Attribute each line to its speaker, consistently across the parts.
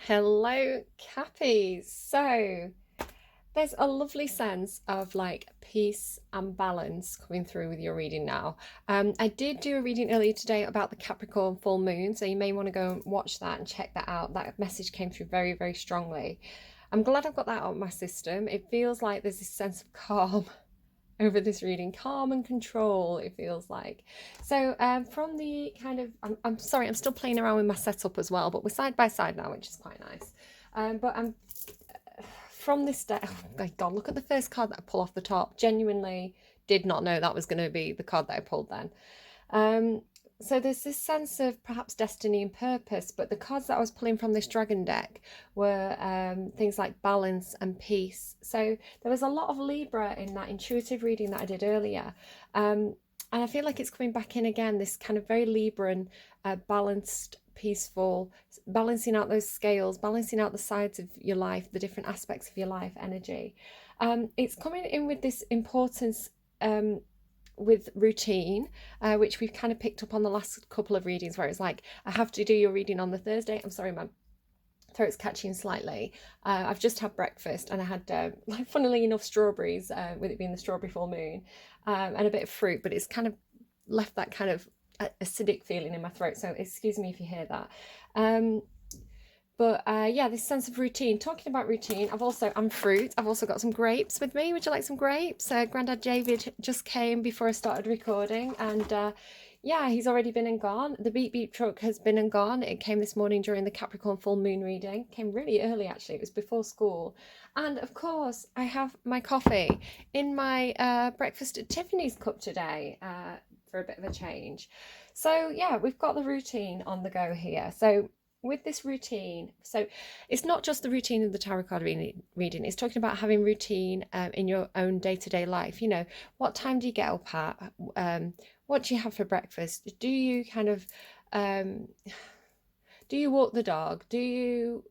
Speaker 1: Hello, Cappies. So there's a lovely sense of like peace and balance coming through with your reading now. I did do a reading earlier today about the Capricorn full moon, so you may want to go and watch that and check that out. That message came through very, very strongly. I'm glad I've got that out of my system. It feels like there's this sense of calm over this reading, calm and control, it feels like. So from the kind of I'm sorry, I'm still playing around with my setup as well, but we're side by side now, which is quite nice. But I'm from this deck. Oh my god, look at the first card that I pull off the top. Genuinely did not know that was going to be the card that I pulled then. um so there's this sense of perhaps destiny and purpose, but the cards that I was pulling from this dragon deck were things like balance and peace. So there was a lot of Libra in that intuitive reading that I did earlier. And I feel like it's coming back in again, this kind of very Libran, balanced, peaceful, balancing out those scales, balancing out the sides of your life, the different aspects of your life energy. It's coming in with this importance with routine, which we've kind of picked up on the last couple of readings, where it's like, I have to do your reading on the Thursday. I'm sorry, my throat's catching slightly. I've just had breakfast and I had, like, funnily enough, strawberries, with it being the strawberry full moon, and a bit of fruit, but it's kind of left that kind of acidic feeling in my throat. So excuse me if you hear that. But yeah, this sense of routine. Talking about routine, I'm fruit. I've also got some grapes with me. Would you like some grapes? Grandad David just came before I started recording, and yeah, he's already been and gone. The beep beep truck has been and gone. It came this morning during the Capricorn full moon reading. Came really early actually. It was before school, and of course I have my coffee in my breakfast at Tiffany's cup today, for a bit of a change. So yeah, we've got the routine on the go here. So with this routine, so it's not just the routine of the tarot card reading, it's talking about having routine in your own day-to-day life. You know, what time do you get up at? What do you have for breakfast? Do you kind of do you walk the dog? Do you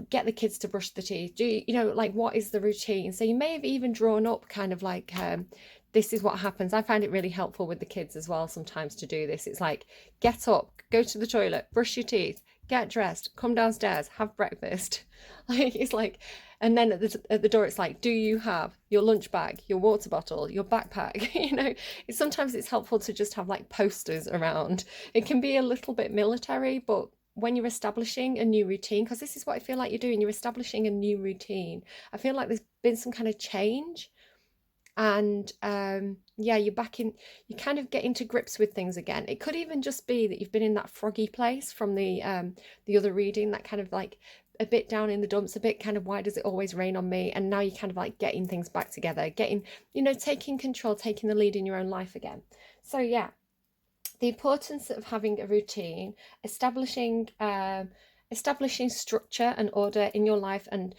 Speaker 1: get the kids to brush the teeth? Do you, you know, like, what is the routine? So you may have even drawn up kind of like, this is what happens. I find it really helpful with the kids as well sometimes to do this. It's like, get up, go to the toilet, brush your teeth, get dressed, come downstairs, have breakfast. Like, it's like, and then at the door it's like, do you have your lunch bag, your water bottle, your backpack? You know, sometimes it's helpful to just have like posters around. It can be a little bit military, but when you're establishing a new routine, because this is what I feel like you're doing, you're establishing a new routine. I feel like there's been some kind of change, and yeah, you're back in, you kind of get into grips with things again. It could even just be that you've been in that froggy place from the other reading, that kind of like a bit down in the dumps, a bit kind of, why does it always rain on me? And now you're kind of like getting things back together, getting, you know, taking control, taking the lead in your own life again. So yeah, the importance of having a routine, establishing structure and order in your life, and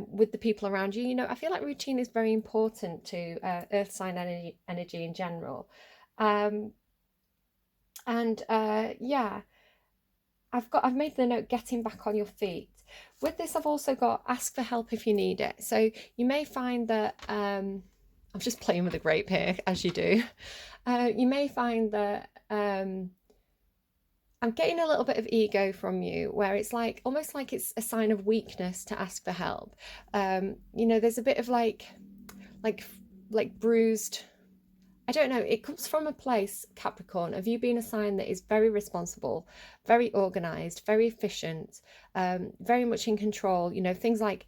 Speaker 1: with the people around you. You know, I feel like routine is very important to earth sign energy in general. um, and yeah, I've made the note, getting back on your feet. With this, I've also got ask for help if you need it. So you may find that, I'm just playing with a grape here, as you do. You may find that I'm getting a little bit of ego from you, where it's like, almost like it's a sign of weakness to ask for help. You know, there's a bit of like like bruised, I don't know, it comes from a place, Capricorn, of you being a sign that is very responsible, very organized, very efficient, very much in control. You know, things like,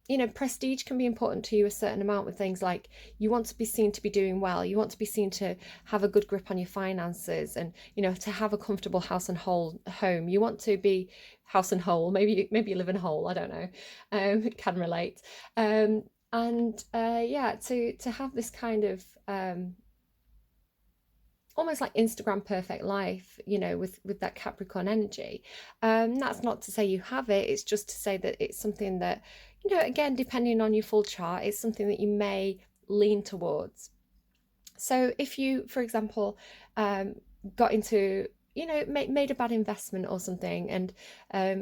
Speaker 1: you know, prestige can be important to you a certain amount, with things like, you want to be seen to be doing well, you want to be seen to have a good grip on your finances, and, you know, to have a comfortable house and whole home. You want to be house and whole, maybe you live in a hole, I don't know, can relate. And yeah, to have this kind of almost like Instagram perfect life, you know, with that Capricorn energy. That's not to say you have it, it's just to say that it's something that, you know, again, depending on your full chart, it's something that you may lean towards. So if you, for example, got into, you know, made a bad investment or something, and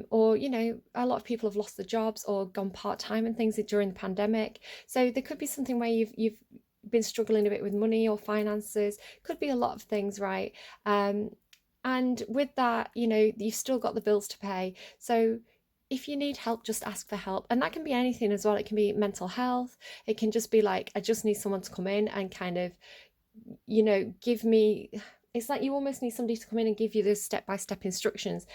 Speaker 1: or, you know, a lot of people have lost their jobs or gone part-time and things during the pandemic. So there could be something where you've been struggling a bit with money or finances. Could be a lot of things, right? And with that, you know, you've still got the bills to pay. So if you need help, just ask for help. And that can be anything as well. It can be mental health. It can just be like, I just need someone to come in and kind of, you know, give me, it's like you almost need somebody to come in and give you the step-by-step instructions.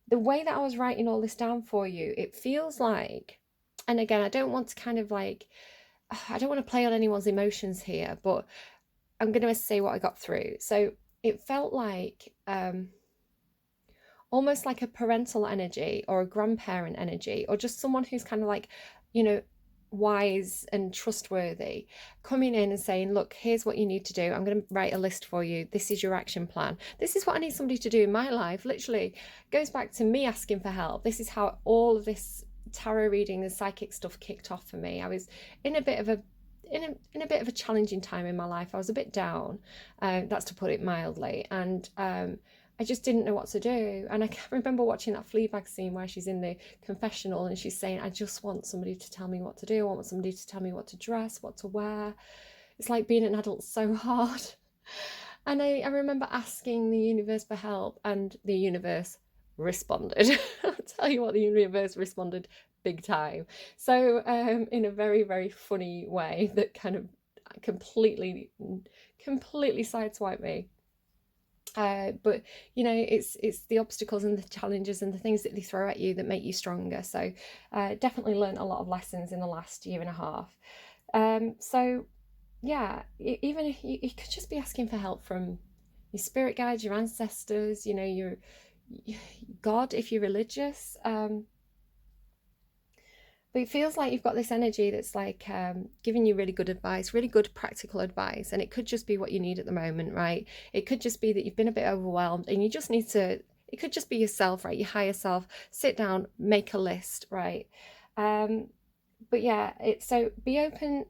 Speaker 1: The way that I was writing all this down for you, it feels like, and again, I don't want to kind of like, I don't want to play on anyone's emotions here, but I'm going to say what I got through. So it felt like almost like a parental energy or a grandparent energy, or just someone who's kind of like, you know, wise and trustworthy, coming in and saying, look, here's what you need to do. I'm going to write a list for you. This is your action plan. This is what I need somebody to do in my life. Literally goes back to me asking for help. This is how all of this tarot reading and psychic stuff kicked off for me. I was in a bit of a challenging time in my life. I was a bit down, that's to put it mildly, and I just didn't know what to do. And I remember watching that Fleabag scene where she's in the confessional and she's saying, I just want somebody to tell me what to do. I want somebody to tell me what to dress, what to wear. It's like being an adult so hard. And I remember asking the universe for help, and the universe responded. I'll tell you what, the universe responded big time. So in a very, very funny way that kind of completely sideswiped me. But you know, it's the obstacles and the challenges and the things that they throw at you that make you stronger. So definitely learned a lot of lessons in the last year and a half. So yeah, even if you could just be asking for help from your spirit guides, your ancestors, you know, your God if you're religious. But it feels like you've got this energy that's like giving you really good advice, really good practical advice. And it could just be what you need at the moment, right? It could just be that you've been a bit overwhelmed and you just need to, it could just be yourself, right? Your higher self, sit down, make a list, right? But yeah, so be open,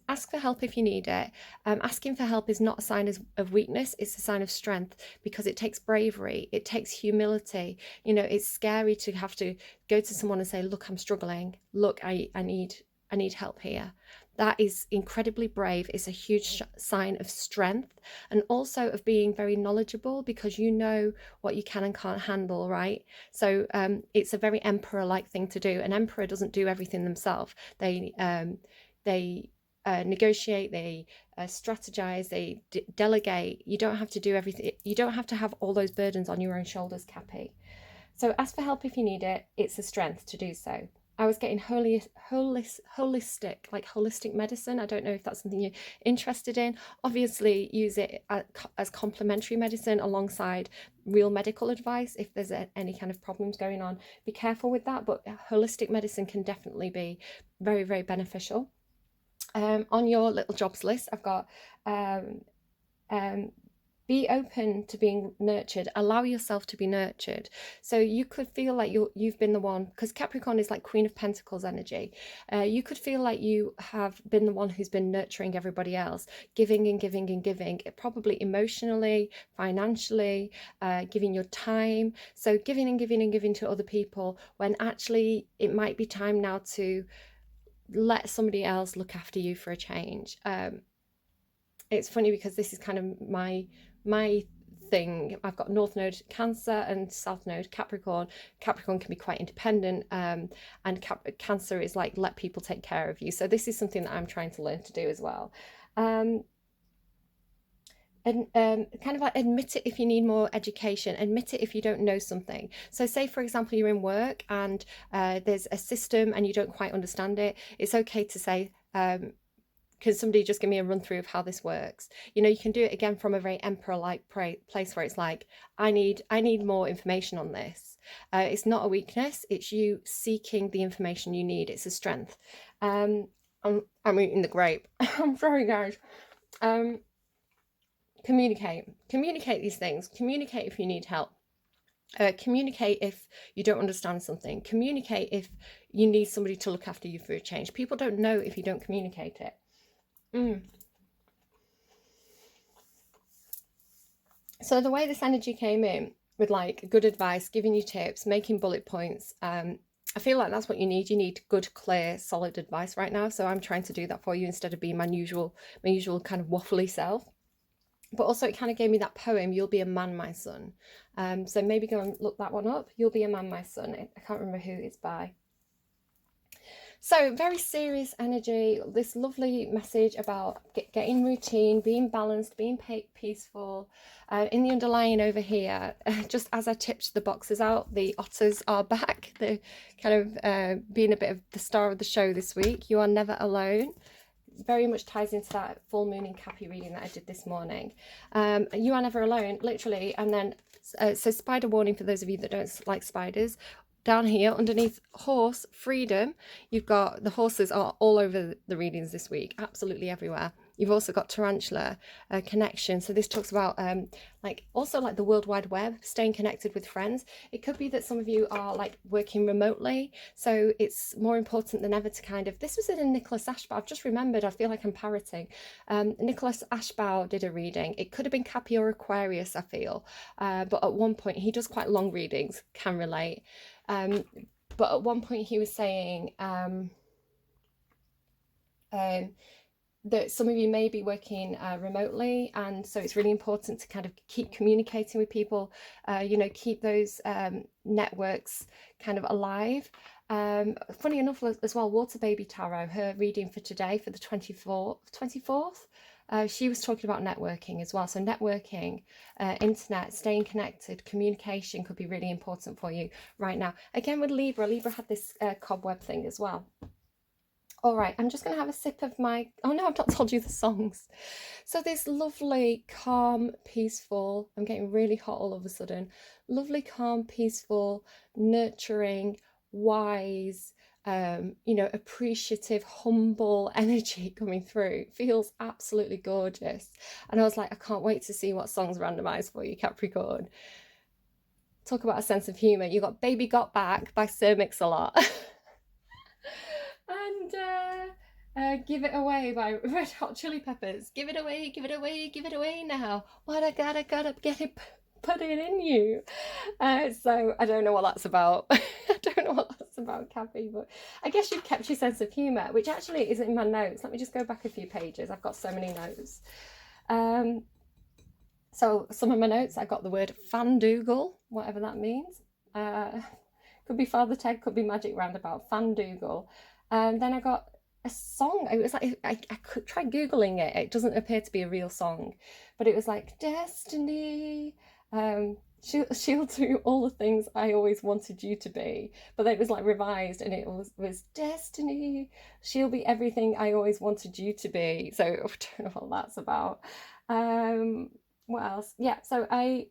Speaker 1: ask for help if you need it. Asking for help is not a sign of weakness, it's a sign of strength, because it takes bravery, it takes humility. You know, it's scary to have to go to someone and say, look, I'm struggling, look, I need help here. That is incredibly brave. It's a huge sign of strength, and also of being very knowledgeable, because you know what you can and can't handle, right? So it's a very emperor-like thing to do. An emperor doesn't do everything themselves. They negotiate, they strategize, they delegate. You don't have to do everything. You don't have to have all those burdens on your own shoulders, Cappy. So ask for help if you need it. It's a strength to do so. I was getting holistic medicine. I don't know if that's something you're interested in. Obviously, use it as complementary medicine alongside real medical advice if there's any kind of problems going on. Be careful with that, but holistic medicine can definitely be very, very beneficial. On your little jobs list, I've got be open to being nurtured. Allow yourself to be nurtured. So you could feel like you've been the one, because Capricorn is like Queen of Pentacles energy. You could feel like you have been the one who's been nurturing everybody else, giving and giving and giving, probably emotionally, financially, giving your time. So giving and giving and giving to other people, when actually it might be time now to let somebody else look after you for a change. It's funny because this is kind of my thing. I've got North Node Cancer and South Node Capricorn. Capricorn can be quite independent, and Cancer is like, let people take care of you. So this is something that I'm trying to learn to do as well. And kind of like admit it if you need more education, admit it if you don't know something. So say, for example, you're in work and there's a system and you don't quite understand it. It's okay to say, can somebody just give me a run through of how this works? You know, you can do it again from a very emperor-like place where it's like, I need more information on this. It's not a weakness, it's you seeking the information you need. It's a strength. I'm eating the grape. I'm sorry, guys. Communicate these things. Communicate if you need help. Communicate if you don't understand something. Communicate if you need somebody to look after you for a change. People don't know if you don't communicate it. So the way this energy came in with like good advice, giving you tips, making bullet points, I feel like that's what you need. You need good, clear, solid advice right now. So I'm trying to do that for you instead of being my usual kind of waffly self. but also it kind of gave me that poem, You'll Be a Man, My Son. So maybe go and look that one up. You'll Be a Man, My Son. I can't remember who it's by. So very serious energy, this lovely message about getting routine, being balanced, being peaceful. In the underlying over here, just as I tipped the boxes out, the otters are back. They're kind of being a bit of the star of the show this week. You are never alone. Very much ties into that full moon in Cappy reading that I did this morning. You are never alone, literally. And then, so spider warning for those of you that don't like spiders. Down here underneath horse freedom, you've got the horses are all over the readings this week, absolutely everywhere. You've also got tarantula connection. So this talks about like also like the World Wide Web, staying connected with friends. It could be that some of you are like working remotely, so it's more important than ever to kind of, this was in Nicholas Ashbaugh, I've just remembered, I feel like I'm parroting. Nicholas Ashbaugh did a reading. It could have been Cappy or Aquarius, I feel, but at one point he does quite long readings, can relate. But at one point he was saying that some of you may be working remotely, and so it's really important to kind of keep communicating with people, you know, keep those networks kind of alive. Funny enough as well, Water Baby Tarot, her reading for today for the 24th, she was talking about networking as well. So networking, internet, staying connected, communication could be really important for you right now. Again with Libra had this cobweb thing as well. All right, I'm just going to have a sip of my, oh no, I've not told you the songs. So this lovely, calm, peaceful, I'm getting really hot all of a sudden, lovely, calm, peaceful, nurturing, wise, you know, appreciative, humble energy coming through. Feels absolutely gorgeous. And I was like, I can't wait to see what songs randomized for you, Capricorn. Talk about a sense of humour. You got Baby Got Back by Sir Mix-a-Lot. And Give It Away by Red Hot Chili Peppers. Give it away, give it away, give it away now. What I gotta get it, put it in you. So I don't know what that's about. I don't know what that's about, Cappy, but I guess you've kept your sense of humour, which actually isn't in my notes. Let me just go back a few pages. I've got so many notes. So some of my notes, I got the word fandoogle, whatever that means. Could be Father Ted, could be Magic Roundabout, fandoogle. Then I got a song. It was like, I could try Googling it. It doesn't appear to be a real song, but it was like, Destiny, she'll do all the things I always wanted you to be. But then it was like revised, and it was Destiny, she'll be everything I always wanted you to be. So I don't know what that's about. What else? Yeah, so I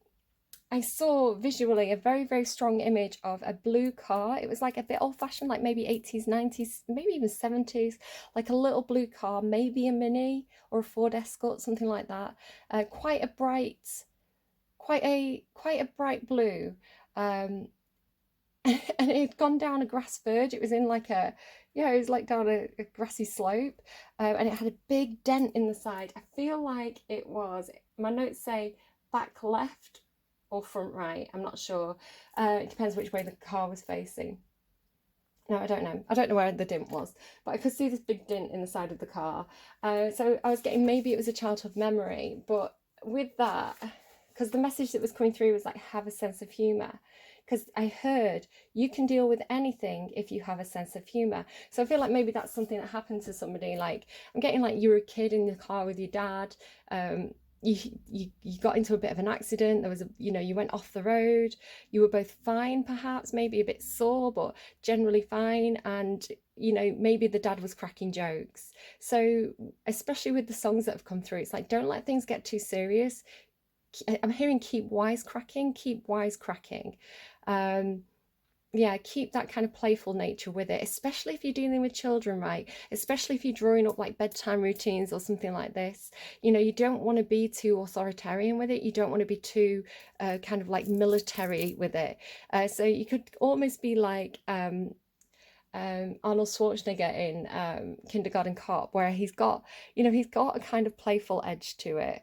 Speaker 1: saw visually a very, very strong image of a blue car. It was like a bit old-fashioned, like maybe 80s, 90s, maybe even 70s, like a little blue car, maybe a Mini or a Ford Escort, something like that. Quite a bright blue. And it had gone down a grass verge. It was in like a, yeah, it was like down a grassy slope, and it had a big dent in the side. I feel like it was, my notes say back left or front right, I'm not sure. It depends which way the car was facing. No, I don't know. I don't know where the dent was, but I could see this big dent in the side of the car. So I was getting, maybe it was a childhood memory, but with that, because the message that was coming through was like, have a sense of humour. Because I heard you can deal with anything if you have a sense of humour. So I feel like maybe that's something that happened to somebody. Like, I'm getting like you were a kid in the car with your dad. You got into a bit of an accident. There was a, you know, you went off the road. You were both fine, perhaps, maybe a bit sore, but generally fine. And you know, maybe the dad was cracking jokes. So especially with the songs that have come through, it's like, don't let things get too serious. I'm hearing keep wisecracking. Yeah, keep that kind of playful nature with it, especially if you're dealing with children, right? Especially if you're drawing up like bedtime routines or something like this. You know, you don't want to be too authoritarian with it. You don't want to be too kind of like military with it. So you could almost be like Arnold Schwarzenegger in Kindergarten Cop, where he's got, you know, he's got a kind of playful edge to it.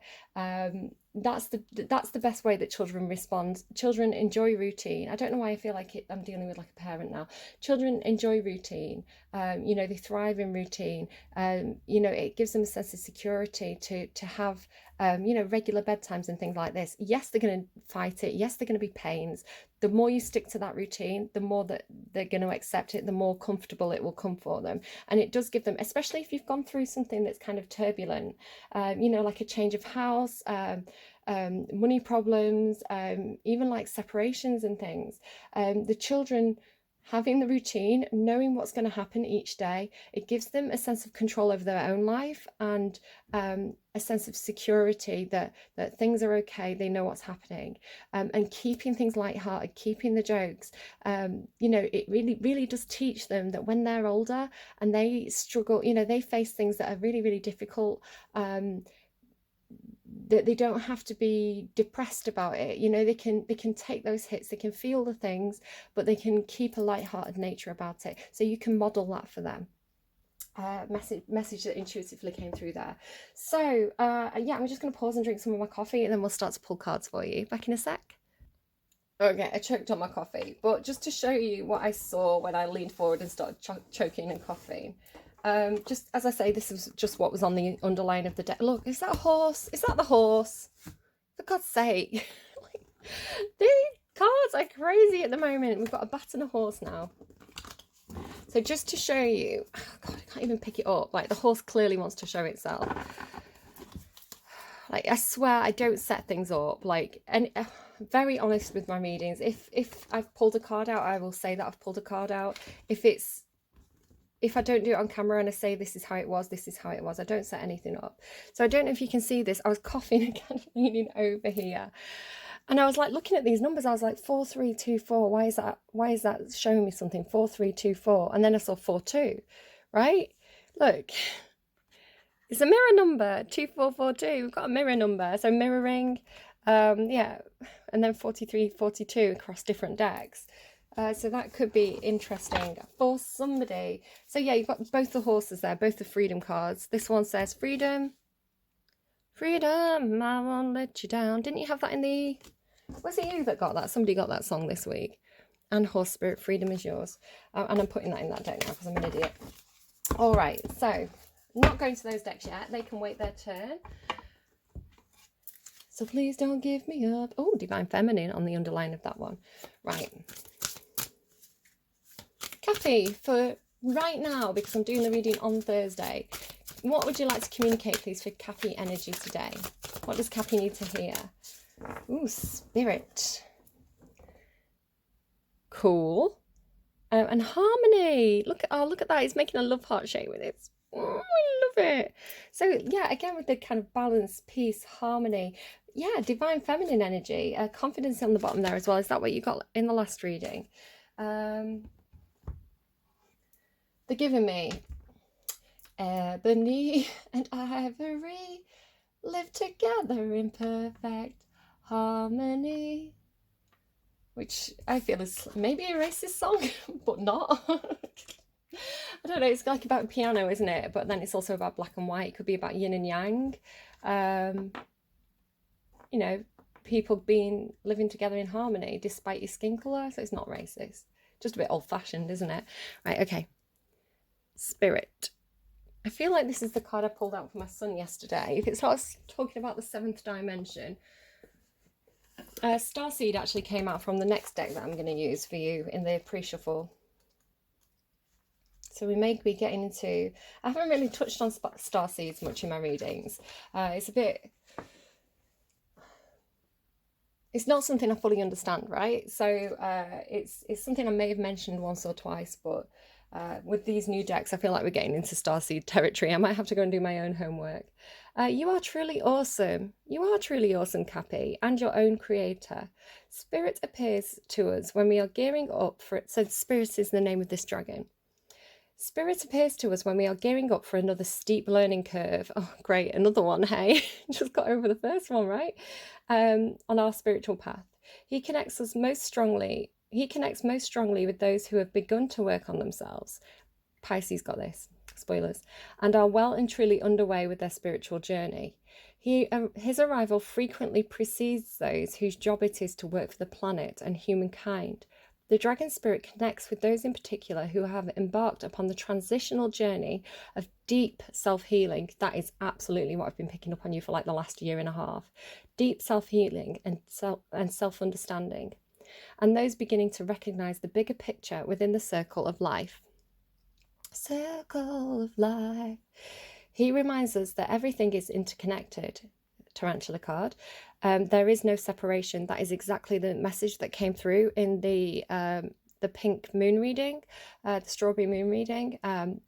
Speaker 1: That's the best way that children respond. Children enjoy routine. I don't know why I feel like I'm dealing with like a parent now. Children enjoy routine. You know, they thrive in routine. You know, it gives them a sense of security to have you know, regular bedtimes and things like this. Yes, they're going to fight it. Yes, they're going to be pains. The more you stick to that routine, the more that they're going to accept it, the more comfortable it will come for them. And it does give them, especially if you've gone through something that's kind of turbulent, you know, like a change of house, money problems, even like separations and things. The children having the routine, knowing what's going to happen each day, it gives them a sense of control over their own life, and a sense of security that things are okay, they know what's happening, and keeping things lighthearted, keeping the jokes. You know, it really does teach them that when they're older and they struggle, you know, they face things that are really difficult, that they don't have to be depressed about it. You know, they can take those hits, they can feel the things, but they can keep a light-hearted nature about it. So you can model that for them. Message that intuitively came through there. So yeah, I'm just going to pause and drink some of my coffee, and then we'll start to pull cards for you. Back in a sec. Okay, I choked on my coffee, but just to show you what I saw when I leaned forward and started choking and coughing. Just as I say, this is just what was on the underline of the deck. Look, is that a horse? Is that the horse? For God's sake. Like, these cards are crazy at the moment. We've got a bat and a horse now. So just to show you, oh God, I can't even pick it up. Like, the horse clearly wants to show itself. Like, I swear I don't set things up. Like, and very honest with my readings. If I've pulled a card out, I will say that I've pulled a card out. If I don't do it on camera and I say this is how it was, this is how it was, I don't set anything up. So I don't know if you can see this. I was coughing and kind of leaning over here. And I was like looking at these numbers. I was like 4324. Why is that showing me something? 4324. And then I saw 42, right? Look, it's a mirror number, 2442. We've got a mirror number. So mirroring, yeah. And then 4342 across different decks. So that could be interesting for somebody. So yeah, you've got both the horses there, both the freedom cards. This one says freedom. Freedom, I won't let you down. Didn't you have that in the... Was it you that got that? Somebody got that song this week. And horse spirit, freedom is yours. And I'm putting that in that deck now because I'm an idiot. All right, so not going to those decks yet. They can wait their turn. So please don't give me up. Oh, divine feminine on the underline of that one. Right. Cappy, for right now, because I'm doing the reading on Thursday, what would you like to communicate, please, for Cappy energy today? What does Cappy need to hear? Ooh, spirit. Cool. And harmony. Look at that. He's making a love heart shape with it. Oh, I love it. So yeah, again with the kind of balance, peace, harmony. Yeah, divine feminine energy. Confidence on the bottom there as well. Is that what you got in the last reading? They're giving me ebony and ivory live together in perfect harmony, which I feel is maybe a racist song, but not. I don't know, it's like about piano, isn't it? But then it's also about black and white. It could be about yin and yang. You know, people living together in harmony despite your skin colour. So it's not racist. Just a bit old-fashioned, isn't it? Right, okay. Spirit. I feel like this is the card I pulled out for my son yesterday. If it starts talking about the 7th dimension, Starseed actually came out from the next deck that I'm going to use for you in the pre-shuffle. So we may be getting into... I haven't really touched on starseeds much in my readings. It's a bit... It's not something I fully understand, right? So it's something I may have mentioned once or twice, but with these new decks, I feel like we're getting into starseed territory. I might have to go and do my own homework. You are truly awesome. You are truly awesome, Cappy, and your own creator. Spirit appears to us when we are gearing up for it. So Spirit is the name of this dragon. Spirit appears to us when we are gearing up for another steep learning curve. Oh, great, another one, hey? Just got over the first one, right? On our spiritual path. He connects most strongly with those who have begun to work on themselves. Pisces got this, spoilers, and are well and truly underway with their spiritual journey. His arrival frequently precedes those whose job it is to work for the planet and humankind. The dragon spirit connects with those in particular who have embarked upon the transitional journey of deep self-healing. That is absolutely what I've been picking up on you for like the last year and a half. Deep self-healing and self-understanding. And those beginning to recognize the bigger picture within the circle of life. Circle of life. He reminds us that everything is interconnected. Tarantula card. There is no separation. That is exactly the message that came through in the pink moon reading, the strawberry moon reading.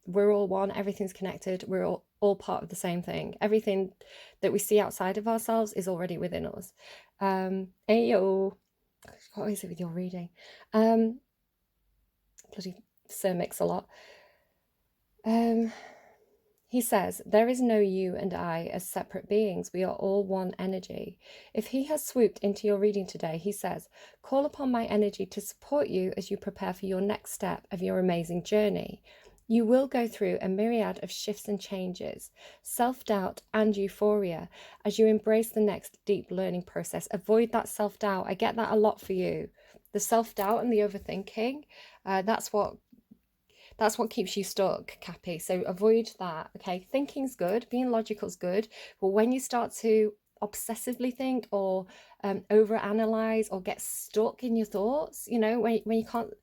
Speaker 1: We're all one. Everything's connected. We're all part of the same thing. Everything that we see outside of ourselves is already within us. Ayo. What is it with your reading? Bloody Sir Mix-a-Lot. He says, there is no you and I as separate beings. We are all one energy. If he has swooped into your reading today, he says, call upon my energy to support you as you prepare for your next step of your amazing journey. You will go through a myriad of shifts and changes, self-doubt and euphoria as you embrace the next deep learning process. Avoid that self-doubt. I get that a lot for you. The self-doubt and the overthinking, that's what keeps you stuck, Cappy. So avoid that, okay? Thinking's good, being logical's good, but when you start to obsessively think or overanalyze or get stuck in your thoughts, you know, when you can't,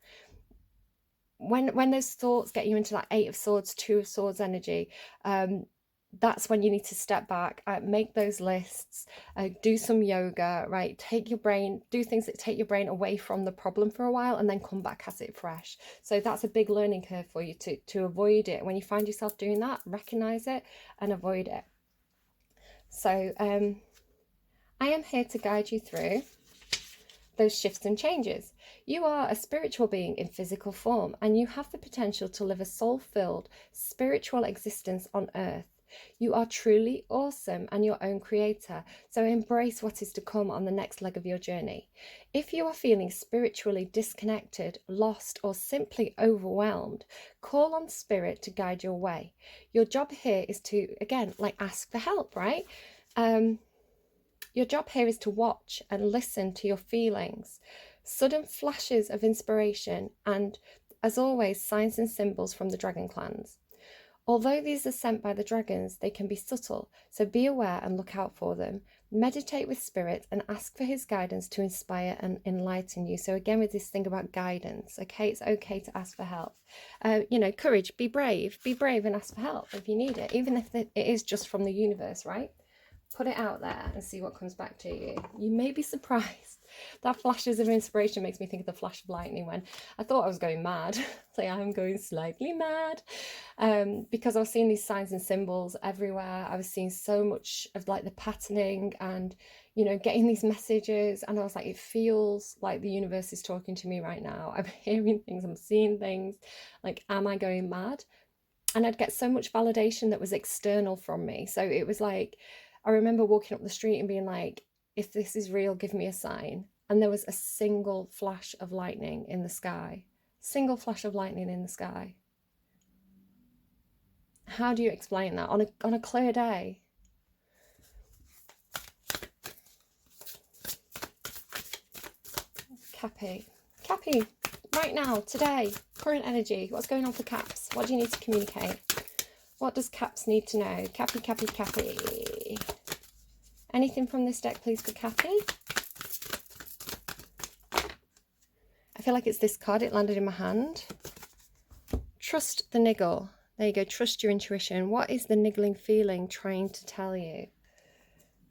Speaker 1: when those thoughts get you into that 8 of Swords, 2 of Swords energy, that's when you need to step back, make those lists, do some yoga, right? Do things that take your brain away from the problem for a while and then come back at it fresh. So that's a big learning curve for you to avoid it. When you find yourself doing that, recognize it and avoid it. So I am here to guide you through those shifts and changes. You are a spiritual being in physical form, and you have the potential to live a soul-filled spiritual existence on earth. You are truly awesome and your own creator, so embrace what is to come on the next leg of your journey. If you are feeling spiritually disconnected, lost, or simply overwhelmed, call on spirit to guide your way. Your job here is to, again, like ask for help, right? Your job here is to watch and listen to your feelings, sudden flashes of inspiration, and, as always, signs and symbols from the dragon clans. Although these are sent by the dragons, they can be subtle, so be aware and look out for them. Meditate with spirit and ask for his guidance to inspire and enlighten you. So again, with this thing about guidance, okay, it's okay to ask for help. You know, courage, be brave and ask for help if you need it, even if it is just from the universe, right? Put it out there and see what comes back to you. You may be surprised. That flashes of inspiration makes me think of the flash of lightning when I thought I was going mad. Like, I'm going slightly mad, because I was seeing these signs and symbols everywhere. I was seeing so much of like the patterning and, you know, getting these messages, and I was like, it feels like the universe is talking to me right now. I'm hearing things, I'm seeing things. Like, am I going mad? And I'd get so much validation that was external from me. So it was like, I remember walking up the street and being like, if this is real, give me a sign. And there was a single flash of lightning in the sky. Single flash of lightning in the sky. How do you explain that on a clear day? Cappy, right now, today, current energy, what's going on for Caps? What do you need to communicate? What does Caps need to know? Cappy. Anything from this deck, please, for Cappy? I feel like it's this card. It landed in my hand. Trust the niggle. There you go. Trust your intuition. What is the niggling feeling trying to tell you?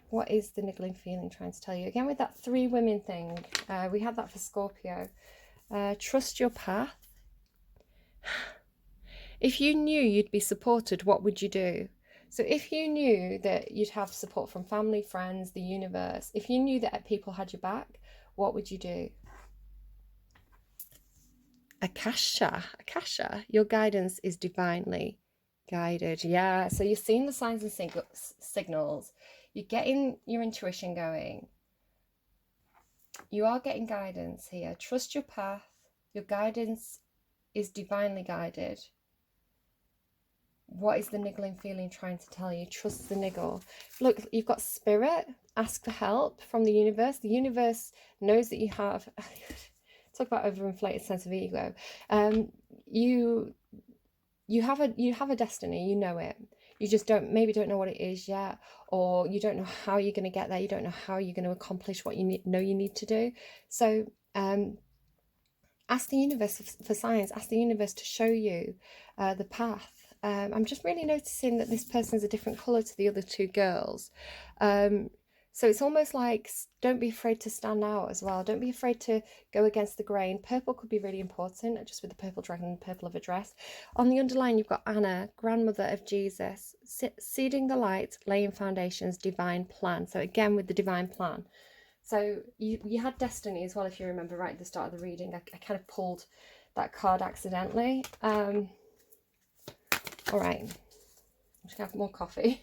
Speaker 1: What is the niggling feeling trying to tell you? Again, with that 3 women thing, we had that for Scorpio. Trust your path. If you knew you'd be supported, what would you do? So if you knew that you'd have support from family, friends, the universe, if you knew that people had your back, what would you do? Akasha, your guidance is divinely guided. Yeah, so you're seeing the signs and signals. You're getting your intuition going. You are getting guidance here. Trust your path. Your guidance is divinely guided. What is the niggling feeling trying to tell you? Trust the niggle. Look, you've got spirit. Ask for help from the universe. The universe knows that you have... talk about overinflated sense of ego. You have a destiny, you know it. You just don't know what it is yet, or you don't know how you're going to get there. You don't know how you're going to accomplish what you need to do. So ask the universe for signs. Ask the universe to show you the path. I'm just really noticing that this person's a different colour to the other two girls. So it's almost like, don't be afraid to stand out as well. Don't be afraid to go against the grain. Purple could be really important, just with the purple dragon and purple of a dress. On the underline, you've got Anna, grandmother of Jesus, seeding the light, laying foundations, divine plan. So again, with the divine plan. So you had destiny as well, if you remember right at the start of the reading. I kind of pulled that card accidentally. All right, I'm just gonna have more coffee.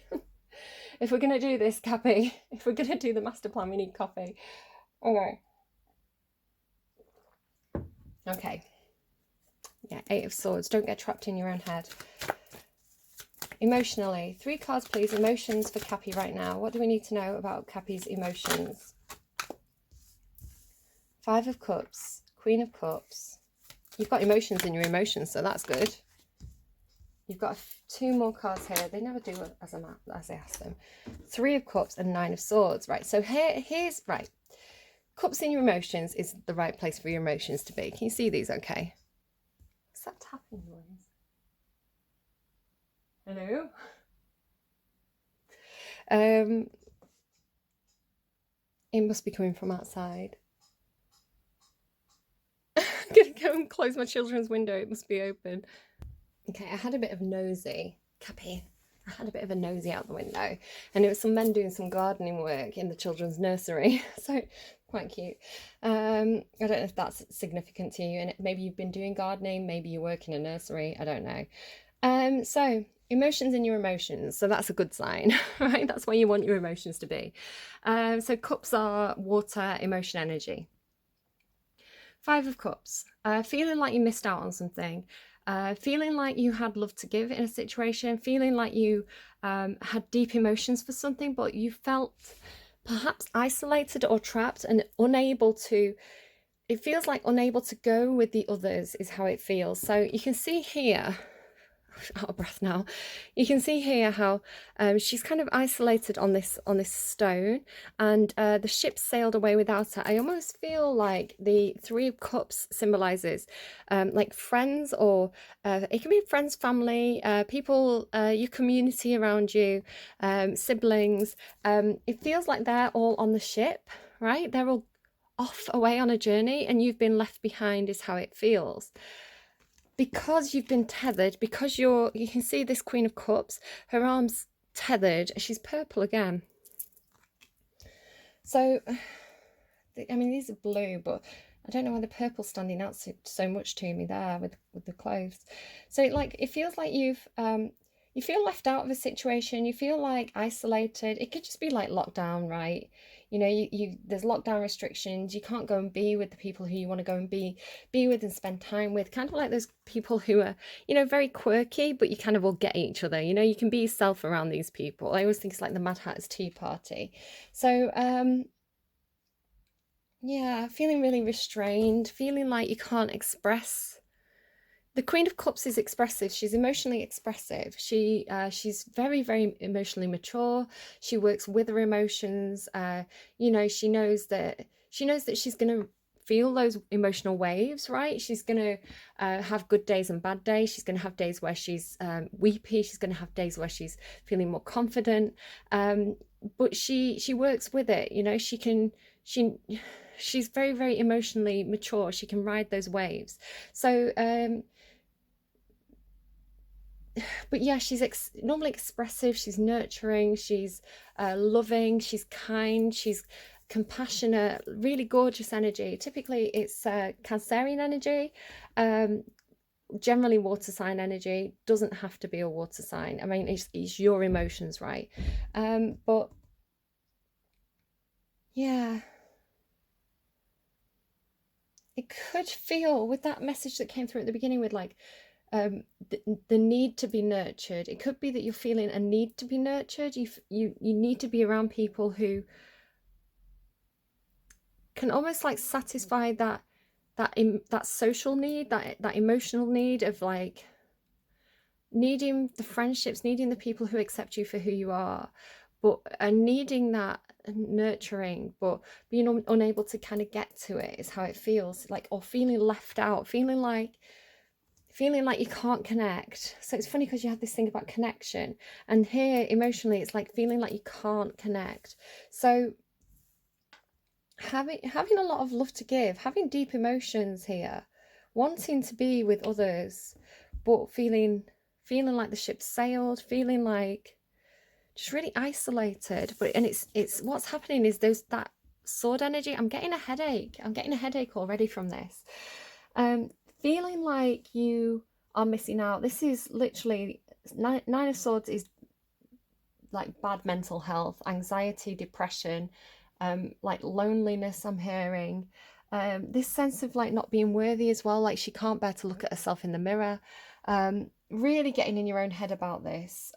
Speaker 1: If we're going to do this, Cappy, if we're going to do the master plan, we need coffee. Okay. Okay. Yeah, 8 of Swords. Don't get trapped in your own head. Emotionally. 3 cards, please. Emotions for Cappy right now. What do we need to know about Cappy's emotions? 5 of Cups. Queen of Cups. You've got emotions in your emotions, so that's good. You've got 2 more cards here. They never do as I ask them. 3 of Cups and 9 of Swords. Right, so here's right. Cups in your emotions is the right place for your emotions to be. Can you see these okay? What's that tapping noise? Hello? It must be coming from outside. I'm going to go and close my children's window. It must be open. Okay, I had a bit of nosy, Cappy. I had a bit of a nosy out the window, and it was some men doing some gardening work in the children's nursery. So quite cute. I don't know if that's significant to you, and maybe you've been doing gardening, maybe you work in a nursery. I don't know. So emotions in your emotions. So that's a good sign, right? That's where you want your emotions to be. So cups are water, emotion, energy. 5 of Cups. Feeling like you missed out on something. Feeling like you had love to give in a situation, feeling like you had deep emotions for something, but you felt perhaps isolated or trapped and unable to, it feels like unable to go with the others is how it feels. So you can see here, out of breath now, you can see here how she's kind of isolated on this stone, and the ship sailed away without her. I almost feel like the 3 of Cups symbolizes like friends, or it can be friends, family, people, your community around you, siblings. It feels like they're all on the ship, right? They're all off away on a journey, and you've been left behind is how it feels. Because you've been tethered, because you can see this Queen of Cups, her arms tethered. She's purple again. So, I mean, these are blue, but I don't know why the purple's standing out so much to me there with the clothes. So, like, it feels like you feel left out of a situation. You feel like isolated. It could just be like lockdown, right? You know, there's lockdown restrictions. You can't go and be with the people who you want to go and be with and spend time with. Kind of like those people who are, you know, very quirky, but you kind of all get each other. You know, you can be yourself around these people. I always think it's like the Mad Hatter's Tea Party. So, yeah, feeling really restrained, feeling like you can't express. The Queen of Cups is expressive. She's emotionally expressive. She's very, very emotionally mature. She works with her emotions. You know, she knows that she's going to feel those emotional waves, right? She's going to have good days and bad days. She's going to have days where she's weepy. She's going to have days where she's feeling more confident. But she works with it. You know, she's very, very emotionally mature. She can ride those waves. So, but yeah, she's normally expressive, she's nurturing, she's loving, she's kind, she's compassionate, really gorgeous energy. Typically it's Cancerian energy, generally water sign energy. Doesn't have to be a water sign. I mean, it's your emotions, right? But yeah, it could feel, with that message that came through at the beginning, with like the need to be nurtured. It could be that you're feeling a need to be nurtured. You need to be around people who can almost like satisfy that that social need, that emotional need of like needing the friendships, needing the people who accept you for who you are, but needing that nurturing, but being unable to kind of get to it is how it feels like, or feeling left out, feeling like you can't connect. So it's funny because you had this thing about connection, and here emotionally it's like feeling like you can't connect. So having a lot of love to give, having deep emotions here, wanting to be with others, but feeling like the ship's sailed, feeling like just really isolated. But and it's what's happening is that sword energy. I'm getting a headache already from this. Feeling like you are missing out. This is literally Nine of Swords is like bad mental health, anxiety, depression, like loneliness. I'm hearing this sense of like not being worthy as well, like she can't bear to look at herself in the mirror. Really getting in your own head about this.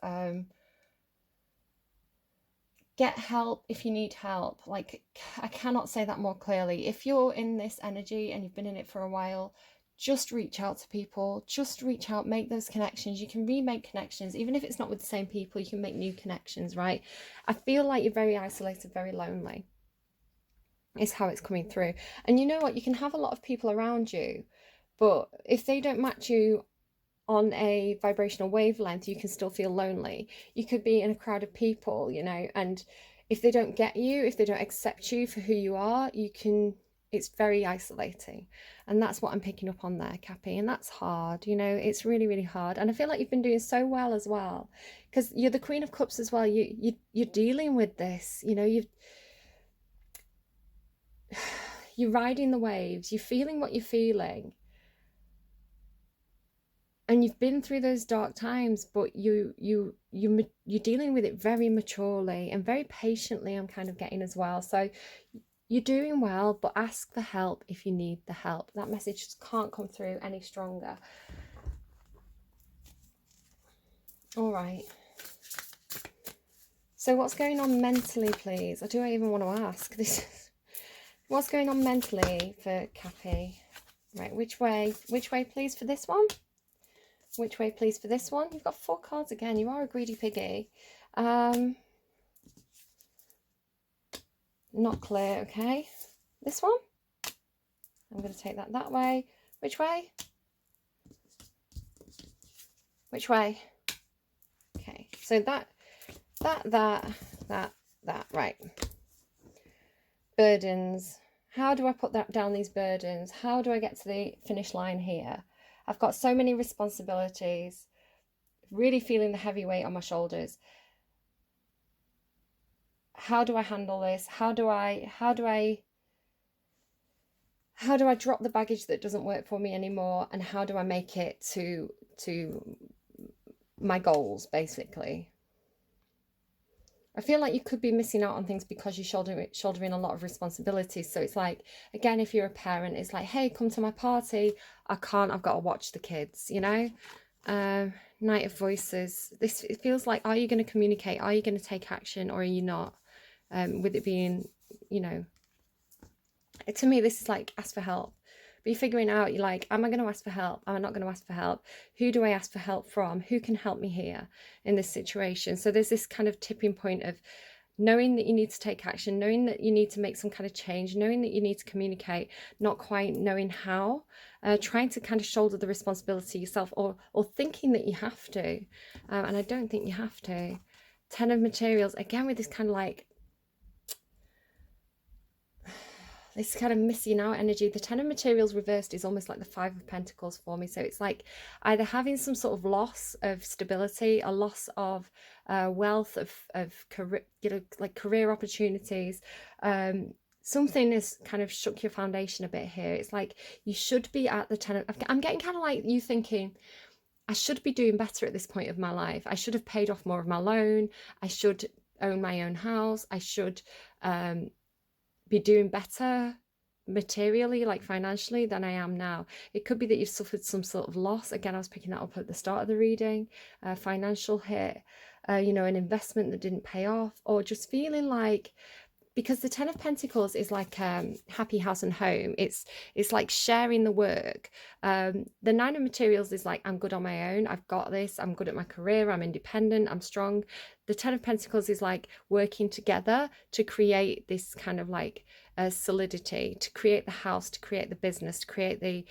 Speaker 1: Get help if you need help. Like, I cannot say that more clearly. If you're in this energy and you've been in it for a while, just reach out to people, just reach out, make those connections. You can remake connections, even if it's not with the same people, you can make new connections, right? I feel like you're very isolated, very lonely, is how it's coming through. And you know what, you can have a lot of people around you, but if they don't match you on a vibrational wavelength, you can still feel lonely. You could be in a crowd of people, you know, and if they don't get you, if they don't accept you for who you are, it's very isolating. And that's what I'm picking up on there, Cappy. And that's hard, you know, it's really, really hard. And I feel like you've been doing so well as well, because you're the Queen of Cups as well. You're dealing with this, you know, you're riding the waves, you're feeling what you're feeling. And you've been through those dark times, but you're dealing with it very maturely and very patiently, I'm kind of getting as well. So you're doing well, but ask for help if you need the help. That message just can't come through any stronger. All right. So what's going on mentally, please? Or do I even want to ask this? What's going on mentally for Cappy? Right, which way please for this one? Which way please for this one? You've got 4 cards again. You are a greedy piggy. Not clear, okay. This one? I'm going to take that way. Which way? Which way? Okay, so that, right. Burdens. How do I put down these burdens? How do I get to the finish line here? I've got so many responsibilities, really feeling the heavy weight on my shoulders. How do I handle this? How do I drop the baggage that doesn't work for me anymore? And how do I make it to my goals, basically? I feel like you could be missing out on things because you're shouldering a lot of responsibilities. So it's like, again, if you're a parent, it's like, hey, come to my party. I can't, I've got to watch the kids, you know? Knight of Voices. It feels like, are you going to communicate? Are you going to take action, or are you not? With it being, you know, to me, this is like, ask for help. But you're figuring out, you're like, am I going to ask for help? Am I not going to ask for help? Who do I ask for help from? Who can help me here in this situation? So there's this kind of tipping point of knowing that you need to take action, knowing that you need to make some kind of change, knowing that you need to communicate, not quite knowing how, trying to kind of shoulder the responsibility yourself, or thinking that you have to. And I don't think you have to. 10 of Materials, again, with this kind of like, this kind of missing out energy. The 10 of Materials reversed is almost like the 5 of Pentacles for me. So it's like either having some sort of loss of stability, a loss of wealth, of career, you know, like career opportunities. Something has kind of shook your foundation a bit here. It's like you should be at the 10 of, I'm getting kind of like you thinking, I should be doing better at this point of my life. I should have paid off more of my loan. I should own my own house. I should be doing better materially, like financially, than I am now. It could be that you've suffered some sort of loss. Again, I was picking that up at the start of the reading. Financial hit, you know, an investment that didn't pay off, or just feeling like because the Ten of Pentacles is like happy house and home. It's like sharing the work. The Nine of Materials is like, I'm good on my own, I've got this, I'm good at my career, I'm independent, I'm strong. The Ten of Pentacles is like working together to create this kind of like solidity, to create the house, to create the business, to create the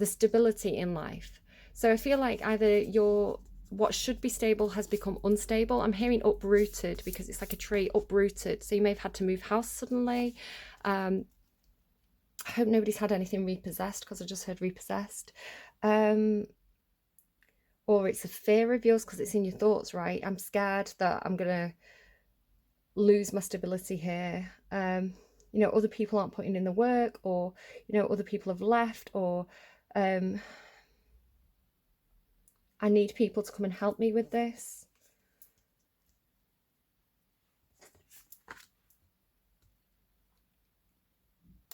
Speaker 1: stability in life. So I feel like either what should be stable has become unstable. I'm hearing uprooted because it's like a tree, uprooted. So you may have had to move house suddenly. I hope nobody's had anything repossessed, because I just heard repossessed. Or it's a fear of yours because it's in your thoughts, right? I'm scared that I'm going to lose my stability here. You know, other people aren't putting in the work, or, you know, other people have left, or I need people to come and help me with this.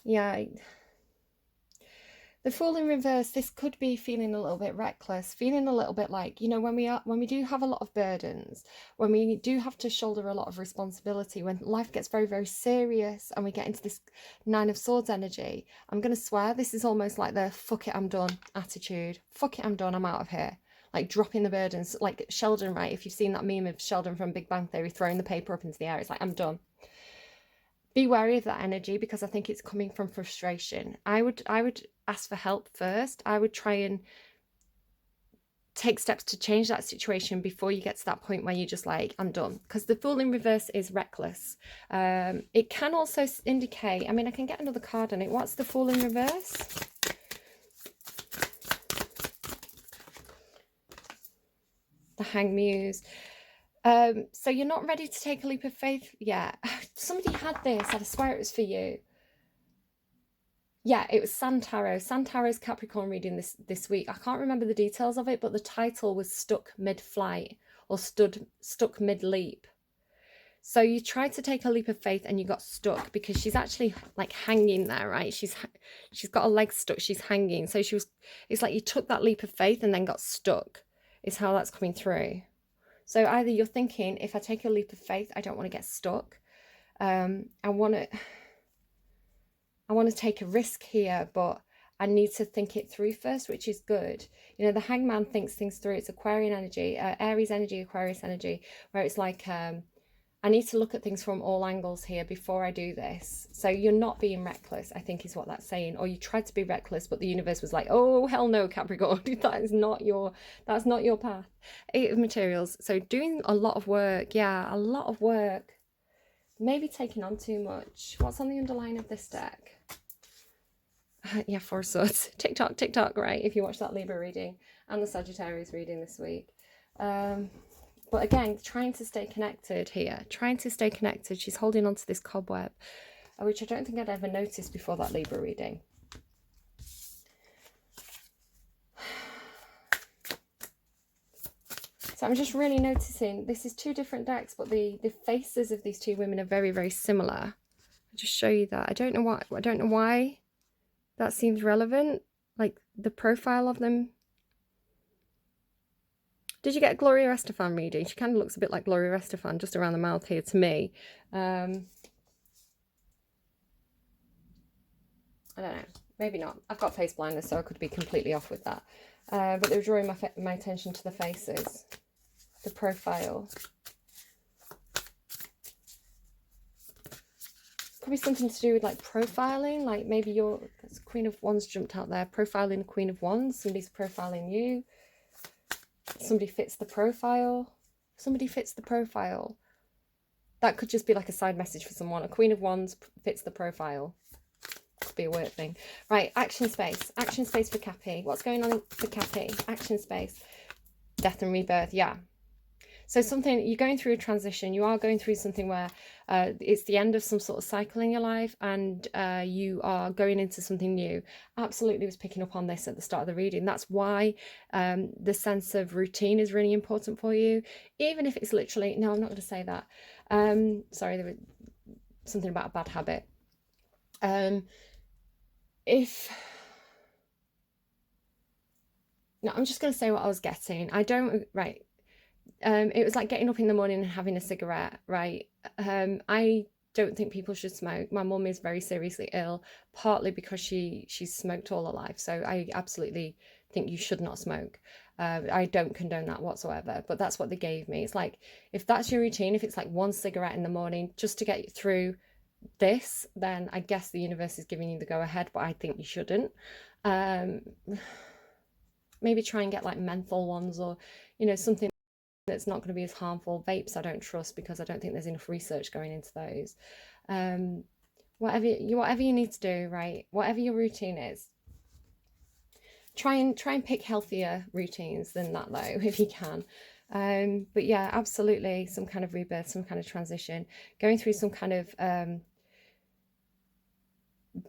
Speaker 1: Yeah. The Fool in reverse, this could be feeling a little bit reckless, feeling a little bit like, you know, when we do have a lot of burdens, when we do have to shoulder a lot of responsibility, when life gets very, very serious and we get into this Nine of Swords energy, I'm going to swear this is almost like the fuck it, I'm done attitude. Fuck it, I'm done, I'm out of here. Like dropping the burdens, like Sheldon, right? If you've seen that meme of Sheldon from Big Bang Theory throwing the paper up into the air, it's like, I'm done. Be wary of that energy, because I think it's coming from frustration. I would ask for help first. I would try and take steps to change that situation before you get to that point where you're just like, I'm done. Because the Fool in reverse is reckless. It can also indicate, I mean, I can get another card on it. What's the Fool in reverse? The Hanged Muse. So you're not ready to take a leap of faith yet. Somebody had this, I swear it was for you. Yeah, it was Santaro. Santaro's Capricorn reading this week. I can't remember the details of it, but the title was Stuck Mid-Flight, or Stuck Mid-Leap. So you tried to take a leap of faith and you got stuck, because she's actually like hanging there, right? She's got a leg stuck, she's hanging. So it's like you took that leap of faith and then got stuck, is how that's coming through. So either you're thinking, if I take a leap of faith, I don't want to get stuck. I want to take a risk here, but I need to think it through first, which is good. You know, the Hangman thinks things through. It's Aquarian energy, Aries energy, Aquarius energy, where it's like, I need to look at things from all angles here before I do this. So you're not being reckless, I think is what that's saying. Or you tried to be reckless, but the universe was like, oh, hell no, Capricorn. That's not your path. Eight of Materials. So doing a lot of work. Yeah, a lot of work. Maybe taking on too much. What's on the underline of this deck? Yeah, Four Swords. TikTok, TikTok, right? If you watch that Libra reading and the Sagittarius reading this week. But again, trying to stay connected here. Trying to stay connected. She's holding on to this cobweb, which I don't think I'd ever noticed before that Libra reading. So I'm just really noticing, this is two different decks, but the faces of these two women are very, very similar. I'll just show you that. I don't know why that seems relevant. Like the profile of them. Did you get Gloria Estefan reading? She kind of looks a bit like Gloria Estefan, just around the mouth here to me. I don't know. Maybe not. I've got face blindness, so I could be completely off with that. But they were drawing my attention to the faces. The profile. Could be something to do with like profiling. Like maybe you're... Queen of Wands jumped out there. Profiling the Queen of Wands. Somebody's profiling you. Somebody fits the profile. Somebody fits the profile. That could just be like a side message for someone. A Queen of Wands fits the profile. Could be a word thing. Right, action space. Action space for Cappy. What's going on for Cappy? Action space. Death and rebirth. Yeah. So something, you're going through a transition. You are going through something where it's the end of some sort of cycle in your life, and you are going into something new. Absolutely was picking up on this at the start of the reading. That's why the sense of routine is really important for you. Even if it's literally, no, I'm not going to say that. Sorry, there was something about a bad habit. No, I'm just going to say what I was getting. Right. It was like getting up in the morning and having a cigarette, right? I don't think people should smoke. My mum is very seriously ill, partly because she's smoked all her life. So I absolutely think you should not smoke. I don't condone that whatsoever, but that's what they gave me. It's like, if that's your routine, if it's like one cigarette in the morning just to get you through this, then I guess the universe is giving you the go ahead, but I think you shouldn't. Maybe try and get like menthol ones, or, you know, something that's not going to be as harmful. Vapes I don't trust, because I don't think there's enough research going into those. Whatever you need to do, right? Whatever your routine is, try and pick healthier routines than that though, if you can. But yeah, absolutely, some kind of rebirth, some kind of transition, going through some kind of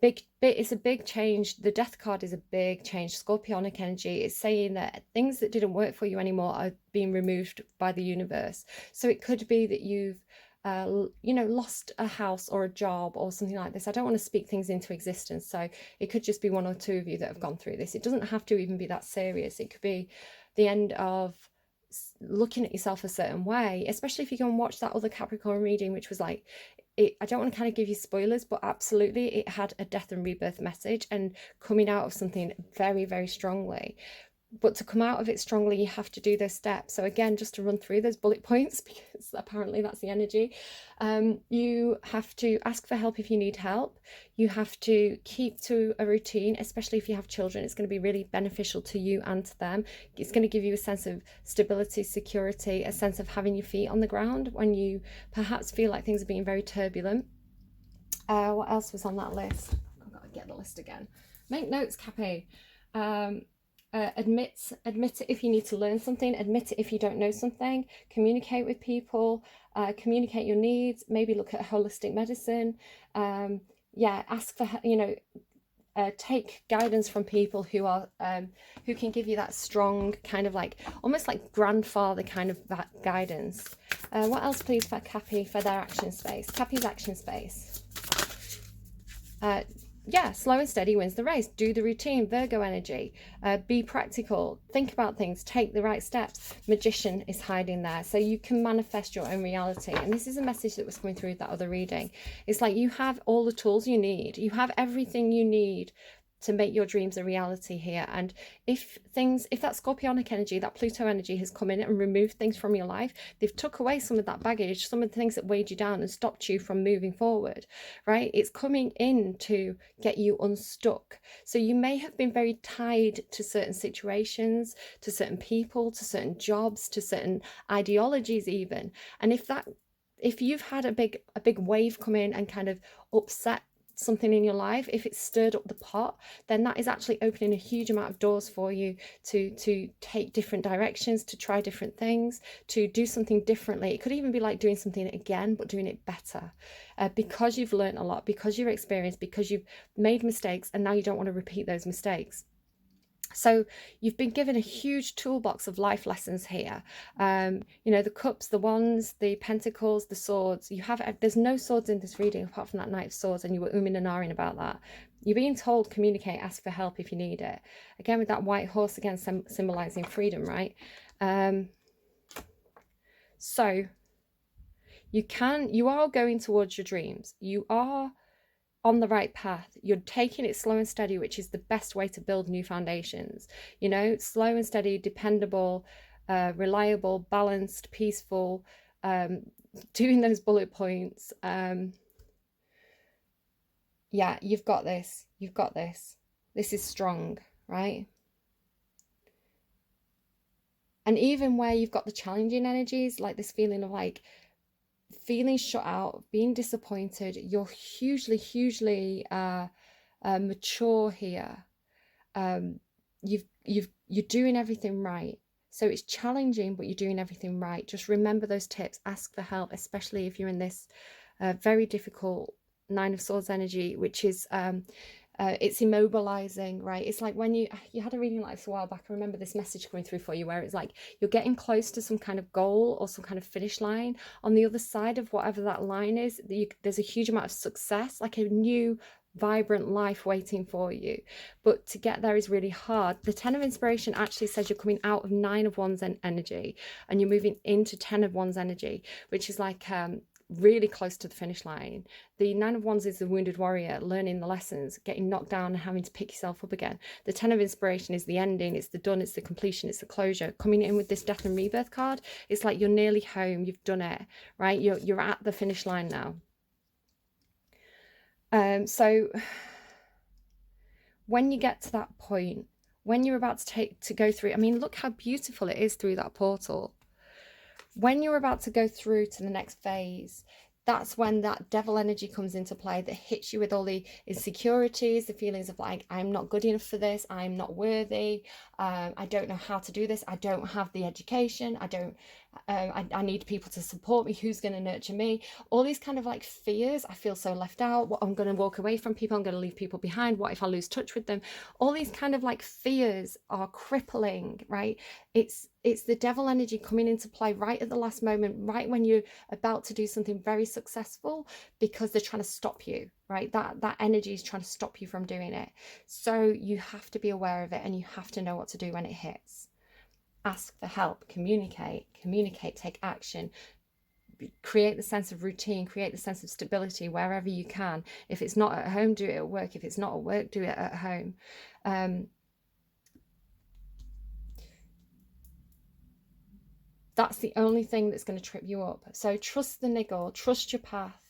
Speaker 1: big bit. It's a big change. The death card is a big change. Scorpionic energy is saying that things that didn't work for you anymore are being removed by the universe. So it could be that you've you know, lost a house or a job or something like this. I don't want to speak things into existence, so it could just be one or two of you that have gone through this. It doesn't have to even be that serious. It could be the end of looking at yourself a certain way, especially if you go and watch that other Capricorn reading, which was like, I don't want to kind of give you spoilers, but absolutely it had a death and rebirth message and coming out of something very, very strongly. But to come out of it strongly, you have to do those steps. So again, just to run through those bullet points, because apparently that's the energy. You have to ask for help if you need help. You have to keep to a routine, especially if you have children. It's going to be really beneficial to you and to them. It's going to give you a sense of stability, security, a sense of having your feet on the ground when you perhaps feel like things are being very turbulent. What else was on that list? I've got to get the list again. Make notes, Cappy. Admit it if you need to learn something. Admit it if you don't know something. Communicate with people. Communicate your needs. Maybe look at holistic medicine. Yeah, ask for, you know, take guidance from people who are who can give you that strong kind of like almost like grandfather kind of that guidance. What else, please, for Cappy, for their action space? Cappy's action space. Yeah, slow and steady wins the race. Do the routine. Virgo energy. Be practical. Think about things. Take the right steps. Magician is hiding there. So you can manifest your own reality. And this is a message that was coming through that other reading. It's like you have all the tools you need. You have everything you need to make your dreams a reality here. And if that Scorpionic energy, that Pluto energy has come in and removed things from your life, they've took away some of that baggage, some of the things that weighed you down and stopped you from moving forward, right? It's coming in to get you unstuck. So you may have been very tied to certain situations, to certain people, to certain jobs, to certain ideologies even. And if you've had a big wave come in and kind of upset something in your life, if it's stirred up the pot, then that is actually opening a huge amount of doors for you to take different directions, to try different things, to do something differently. It could even be like doing something again, but doing it better, because you've learned a lot, because you're experienced, because you've made mistakes, and now you don't want to repeat those mistakes. So you've been given a huge toolbox of life lessons here. You know, the cups, the wands, the pentacles, the swords. There's no swords in this reading apart from that Knight of Swords, and you were umming and ahhing about that. You're being told, communicate, ask for help if you need it. Again, with that white horse, again, symbolizing freedom, right? So you are going towards your dreams. You are on the right path. You're taking it slow and steady, which is the best way to build new foundations. You know, slow and steady, dependable, reliable, balanced, peaceful, doing those bullet points. Yeah, you've got this. You've got this. This is strong, right? And even where you've got the challenging energies, like this feeling of like feeling shut out, being disappointed, you're hugely mature here. You're doing everything right. So it's challenging, but you're doing everything right. Just remember those tips. Ask for help, especially if you're in this very difficult Nine of Swords energy, which is it's immobilizing, right? It's like when you had a reading like this a while back. I remember this message coming through for you where it's like you're getting close to some kind of goal or some kind of finish line. On the other side of whatever that line is, there's a huge amount of success, like a new vibrant life waiting for you. But to get there is really hard. The 10 of Inspiration actually says you're coming out of 9 of Wands energy and you're moving into 10 of Wands energy, which is like really close to the finish line. The Nine of Wands is the wounded warrior, learning the lessons, getting knocked down and having to pick yourself up again. The Ten of Inspiration is the ending, it's the done, it's the completion, it's the closure. Coming in with this Death and Rebirth card, it's like you're nearly home, you've done it, right? You're at the finish line now. So when you get to that point, when you're about to go through, I mean, look how beautiful it is through that portal. When you're about to go through to the next phase, that's when that devil energy comes into play, that hits you with all the insecurities, the feelings of like, I'm not good enough for this, I'm not worthy, I don't know how to do this, I don't have the education, I need people to support me, who's going to nurture me, all these kind of like fears. I feel so left out, what, I'm going to walk away from people, I'm going to leave people behind, what if I lose touch with them? All these kind of like fears are crippling, right? It's the devil energy coming into play right at the last moment, right when you're about to do something very successful, because they're trying to stop you, right? That energy is trying to stop you from doing it. So you have to be aware of it, and you have to know what to do when it hits. Ask for help, communicate, take action, create the sense of routine, create the sense of stability wherever you can. If it's not at home, do it at work. If it's not at work, do it at home. That's the only thing that's going to trip you up. So trust the niggle, trust your path.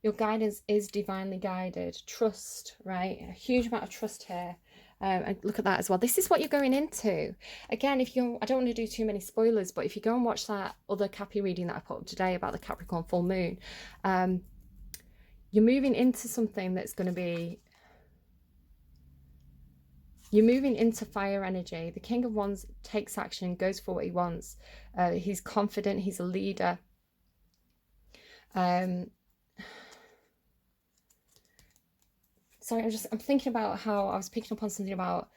Speaker 1: Your guidance is divinely guided. Trust, right? A huge amount of trust here. And look at that as well. This is what you're going into. Again, if you, I don't want to do too many spoilers, but if you go and watch that other Cappy reading that I put up today about the Capricorn full moon, you're moving into something that's going to be, you're moving into fire energy. The King of Wands takes action, goes for what he wants. He's confident, he's a leader. Sorry, I'm thinking about how I was picking up on something about,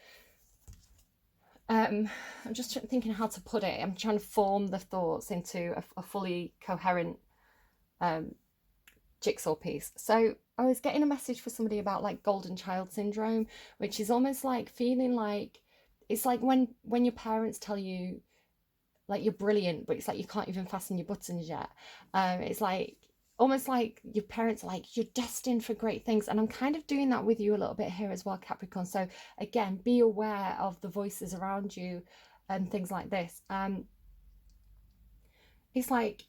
Speaker 1: I'm just thinking how to put it. I'm trying to form the thoughts into a fully coherent jigsaw piece. So I was getting a message for somebody about like golden child syndrome, which is almost like feeling like, it's like when your parents tell you like you're brilliant, but it's like you can't even fasten your buttons yet. It's like almost like your parents are like, you're destined for great things. And I'm kind of doing that with you a little bit here as well, Capricorn. So again, be aware of the voices around you and things like this. It's like,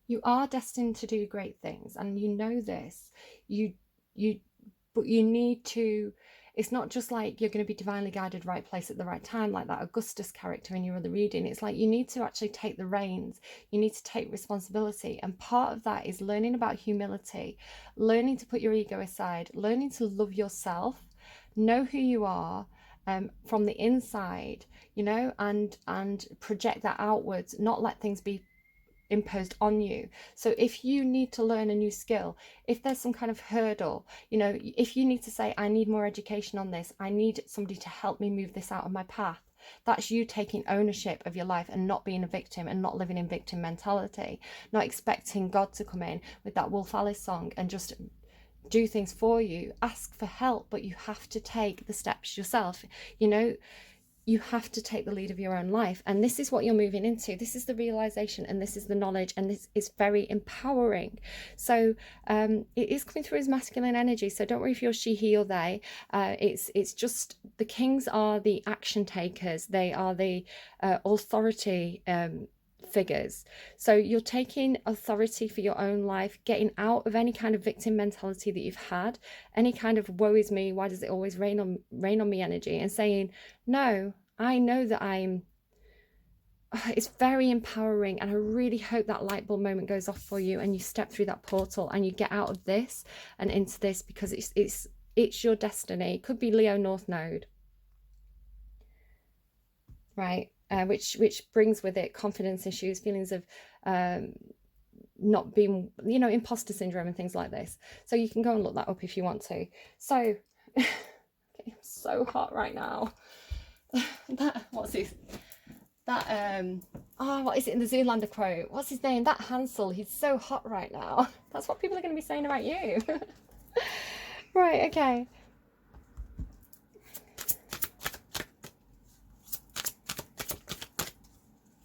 Speaker 1: you are destined to do great things, and you know this. But you need to, it's not just like you're going to be divinely guided, right place at the right time, like that Augustus character in your other reading. It's like you need to actually take the reins. You need to take responsibility. And part of that is learning about humility, learning to put your ego aside, learning to love yourself, know who you are from the inside, you know, and project that outwards, not let things be imposed on you. So if you need to learn a new skill, if there's some kind of hurdle, you know, if you need to say, I need more education on this, I need somebody to help me move this out of my path, that's you taking ownership of your life and not being a victim and not living in victim mentality, not expecting God to come in with that Wolf Alice song and just do things for you. Ask for help, but you have to take the steps yourself, you know. You have to take the lead of your own life, and this is what you're moving into. This is the realization, and this is the knowledge, and this is very empowering. So it is coming through as masculine energy, so don't worry if you're she, he, or they. It's just the kings are the action takers. They are the authority figures. So you're taking authority for your own life, getting out of any kind of victim mentality that you've had, any kind of woe is me, why does it always rain on me energy, and saying, no, I know that it's very empowering. And I really hope that light bulb moment goes off for you and you step through that portal and you get out of this and into this, because it's your destiny. It could be Leo North Node, right? Which brings with it confidence issues, feelings of not being, you know, imposter syndrome and things like this. So you can go and look that up if you want to. So I'm so hot right now. What's this? What is it in the Zoolander quote? What's his name? That Hansel, he's so hot right now. That's what people are going to be saying about you. Right, okay.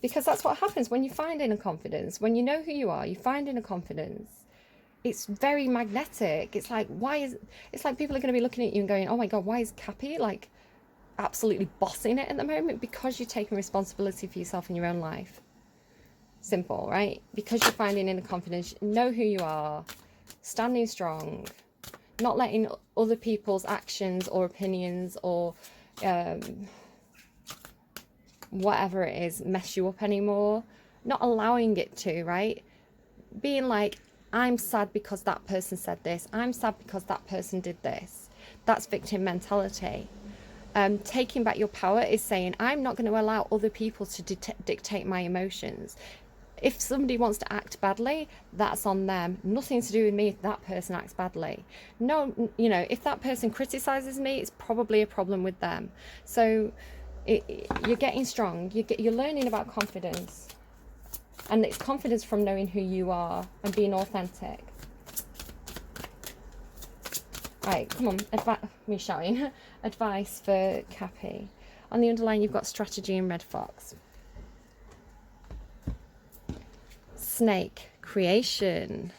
Speaker 1: Because that's what happens when you find inner confidence. When you know who you are, you find inner confidence. It's very magnetic. It's like, it's like people are going to be looking at you and going, oh my God, why is Cappy like absolutely bossing it at the moment? Because you're taking responsibility for yourself in your own life. Simple, right? Because you're finding inner confidence, know who you are, standing strong, not letting other people's actions or opinions or whatever it is mess you up anymore. Not allowing it to, right? Being like, I'm sad because that person said this. I'm sad because that person did this. That's victim mentality. Taking back your power is saying, I'm not going to allow other people to dictate my emotions. If somebody wants to act badly, that's on them. Nothing to do with me if that person acts badly. No, you know, if that person criticizes me, it's probably a problem with them. So you're getting strong. You're learning about confidence. And it's confidence from knowing who you are and being authentic. Right, come on, me shouting. Advice for Cappy. On the underline, you've got strategy and red fox. Snake, creation.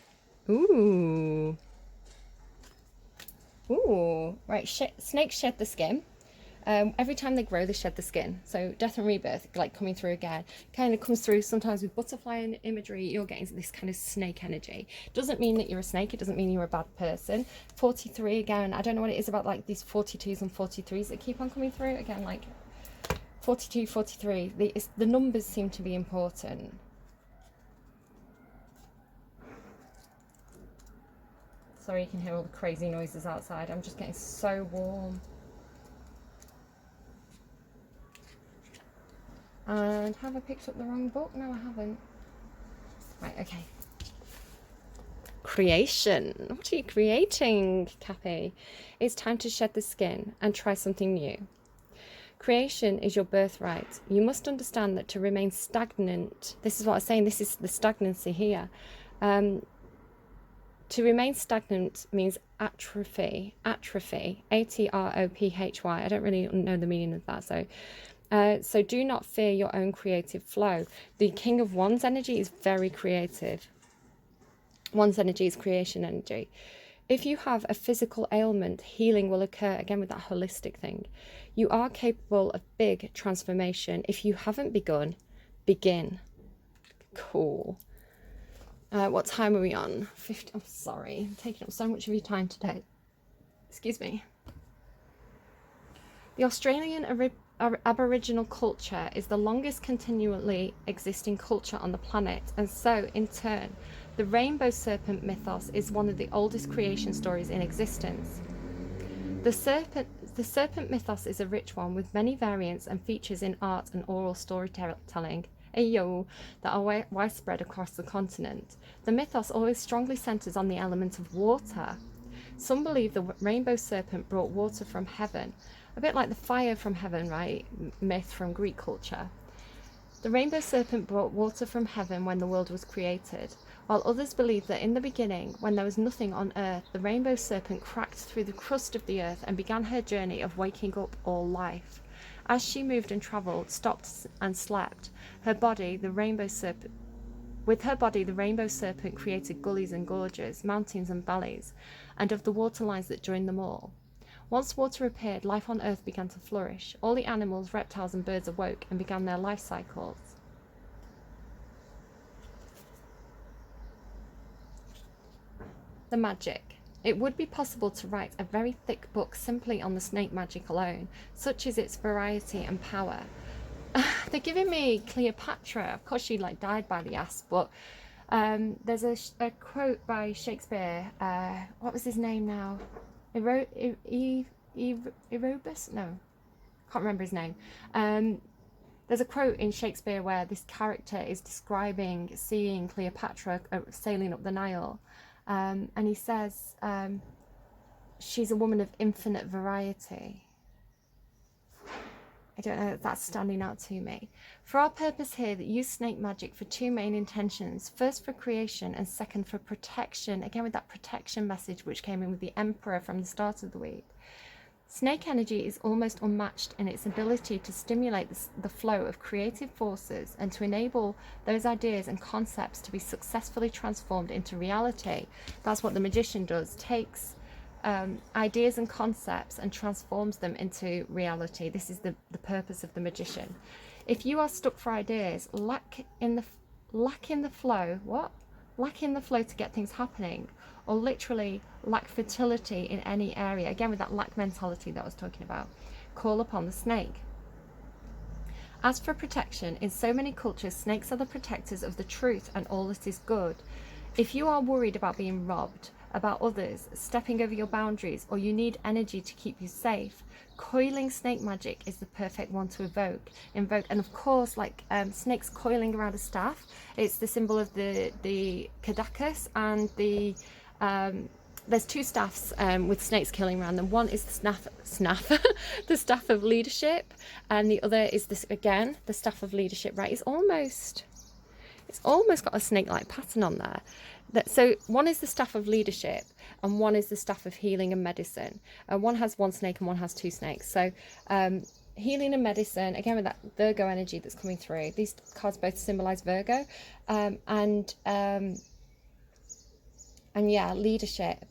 Speaker 1: Ooh. Ooh. Right, snakes shed the skin. Every time they grow, they shed the skin. So death and rebirth, like coming through again, kind of comes through sometimes with butterfly imagery. You're getting this kind of snake energy. Doesn't mean that you're a snake. It doesn't mean you're a bad person. 43 again. I don't know what it is about like these 42s and 43s that keep on coming through. Again, like 42, 43. The numbers seem to be important. Sorry, you can hear all the crazy noises outside. I'm just getting so warm. And have I picked up the wrong book? No, I haven't. Right, okay. Creation. What are you creating, Cappy? It's time to shed the skin and try something new. Creation is your birthright. You must understand that to remain stagnant, this is what I'm saying, this is the stagnancy here. To remain stagnant means atrophy, atrophy, A-T-R-O-P-H-Y. I don't really know the meaning of that, so do not fear your own creative flow. The King of Wands energy is very creative. Wands energy is creation energy. If you have a physical ailment, healing will occur, again with that holistic thing. You are capable of big transformation. If you haven't begun, begin. Cool. What time are we on? 50. I'm sorry, I'm taking up so much of your time today. Excuse me. The Australian Aboriginal culture is the longest continually existing culture on the planet, and so, in turn, the rainbow serpent mythos is one of the oldest creation stories in existence. The serpent mythos is a rich one with many variants and features in art and oral storytelling that are widespread across the continent. The mythos always strongly centers on the element of water. Some believe the rainbow serpent brought water from heaven, a bit like the fire from heaven, right? Myth from Greek culture. The rainbow serpent brought water from heaven when the world was created, while others believe that in the beginning, when there was nothing on earth, the rainbow serpent cracked through the crust of the earth and began her journey of waking up all life. As she moved and travelled, stopped and slept, with her body, the rainbow serpent created gullies and gorges, mountains and valleys, and of the water lines that joined them all. Once water appeared, life on earth began to flourish. All the animals, reptiles and birds awoke and began their life cycles. The magic. It would be possible to write a very thick book simply on the snake magic alone, such is its variety and power. They're giving me Cleopatra. Of course, she died by the ass, but there's a quote by Shakespeare. What was his name now? Erebus? No, can't remember his name. There's a quote in Shakespeare where this character is describing seeing Cleopatra sailing up the Nile. And he says, she's a woman of infinite variety. I don't know if that's standing out to me. For our purpose here, that use snake magic for two main intentions. First for creation and second for protection. Again with that protection message which came in with the Emperor from the start of the week. Snake energy is almost unmatched in its ability to stimulate the flow of creative forces and to enable those ideas and concepts to be successfully transformed into reality. That's what the magician does, takes ideas and concepts and transforms them into reality. This is the purpose of the magician. If you are stuck for ideas, lack in the flow, lack in the flow to get things happening, or literally lack fertility in any area, again with that lack mentality that I was talking about, call upon the snake. As for protection, in so many cultures, snakes are the protectors of the truth and all that is good. If you are worried about being robbed, about others stepping over your boundaries, or you need energy to keep you safe, coiling snake magic is the perfect one to invoke. And of course, like snakes coiling around a staff, it's the symbol of the Kadakas, and the there's two staffs with snakes curling around them. One is the the staff of leadership, and the other is this, again, the staff of leadership, right? It's almost got a snake-like pattern on there. So one is the staff of leadership and one is the staff of healing and medicine. One has one snake and one has two snakes. So healing and medicine, again with that Virgo energy that's coming through. These cards both symbolize Virgo. And yeah, leadership,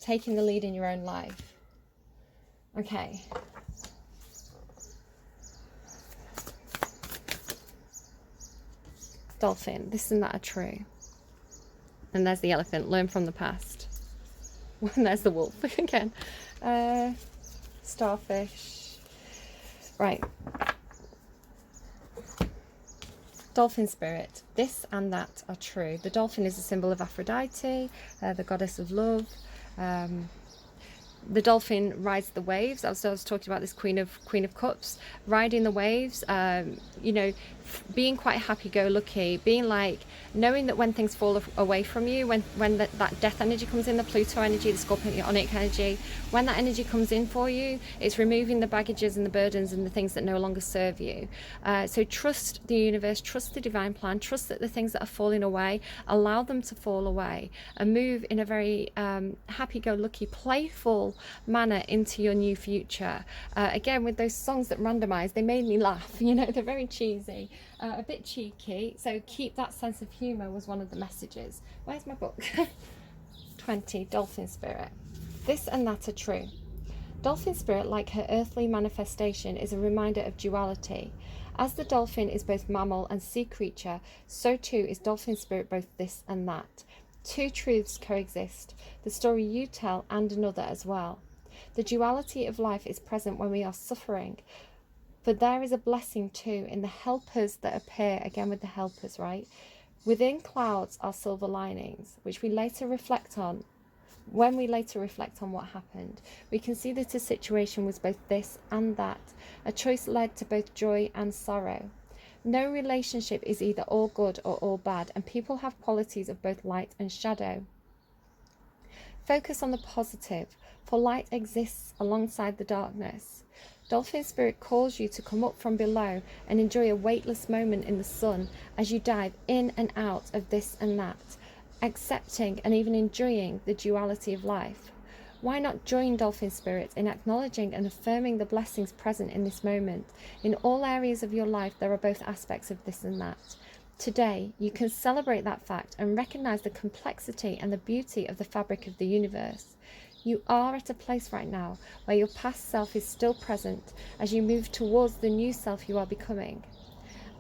Speaker 1: taking the lead in your own life. Okay. Dolphin, this and that are true. And there's the elephant, learn from the past. And there's the wolf again. Starfish. Right. Dolphin spirit, this and that are true. The dolphin is a symbol of Aphrodite, the goddess of love. The dolphin rides the waves. I was talking about this Queen of Cups, riding the waves, you know, being quite happy-go-lucky, being like, knowing that when things fall away from you, when that death energy comes in, the Pluto energy, the Scorpionic energy, when that energy comes in for you, it's removing the baggages and the burdens and the things that no longer serve you. So trust the universe, trust the divine plan, trust that the things that are falling away, allow them to fall away, and move in a very happy-go-lucky, playful manner into your new future. Again, with those songs that randomize, they made me laugh, you know, they're very cheesy, a bit cheeky, so keep that sense of humor was one of the messages. Where's my book? 20, Dolphin spirit, this and that are true. Dolphin spirit, like her earthly manifestation, is a reminder of duality. As the dolphin is both mammal and sea creature, so too is dolphin spirit both this and that. Two truths coexist, the story you tell and another as well. The duality of life is present when we are suffering, but there is a blessing too in the helpers that appear, again with the helpers, right? Within clouds are silver linings, which we later reflect on. When we later reflect on what happened, we can see that a situation was both this and that. A choice led to both joy and sorrow. No relationship is either all good or all bad, and people have qualities of both light and shadow. Focus on the positive, for light exists alongside the darkness. Dolphin spirit calls you to come up from below and enjoy a weightless moment in the sun as you dive in and out of this and that, accepting and even enjoying the duality of life. Why not join dolphin spirit in acknowledging and affirming the blessings present in this moment? In all areas of your life, there are both aspects of this and that. Today, you can celebrate that fact and recognize the complexity and the beauty of the fabric of the universe. You are at a place right now where your past self is still present as you move towards the new self you are becoming.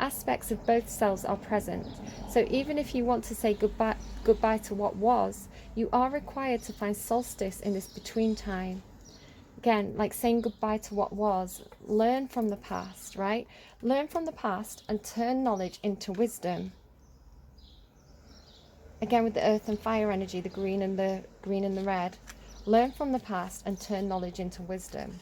Speaker 1: Aspects of both selves are present, so even if you want to say goodbye to what was, you are required to find solstice in this between time. Again, like saying goodbye to what was, learn from the past, right? Learn from the past and turn knowledge into wisdom. Again with the earth and fire energy, the green and the red. Learn from the past and turn knowledge into wisdom.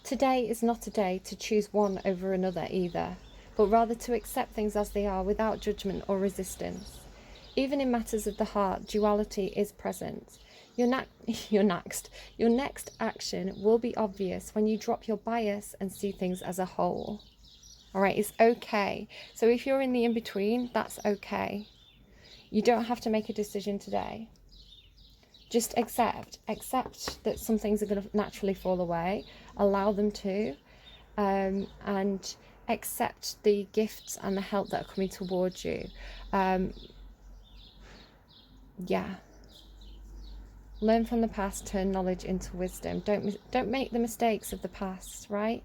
Speaker 1: Today is not a day to choose one over another either, but rather to accept things as they are without judgment or resistance. Even in matters of the heart, duality is present. Your next action will be obvious when you drop your bias and see things as a whole. All right, it's okay. So if you're in the in-between, that's okay. You don't have to make a decision today. Just accept that some things are going to naturally fall away. Allow them to, and accept the gifts and the help that are coming towards you. Yeah. Learn from the past, turn knowledge into wisdom. Don't make the mistakes of the past, right?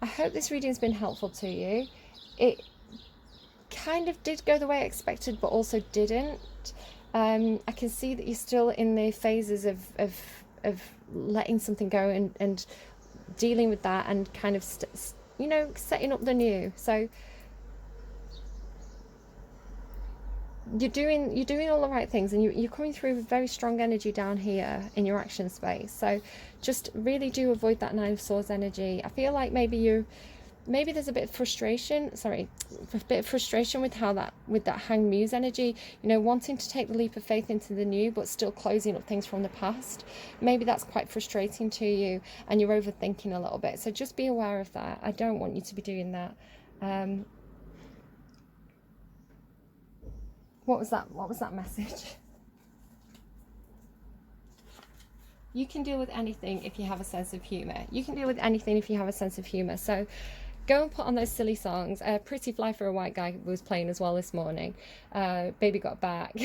Speaker 1: I hope this reading's been helpful to you. It kind of did go the way I expected, but also didn't. I can see that you're still in the phases of letting something go and dealing with that, and kind of setting up the new. So you're doing all the right things, and you're coming through with very strong energy down here in your action space. So just really do avoid that Nine of Swords energy. I feel like maybe there's a bit of frustration with that Hanged Muse energy, wanting to take the leap of faith into the new, but still closing up things from the past. Maybe that's quite frustrating to you, and you're overthinking a little bit. So just be aware of that. I don't want you to be doing that. What was that message? You can deal with anything if you have a sense of humour. So go and put on those silly songs. Pretty Fly for a White Guy was playing as well this morning. Baby Got Back.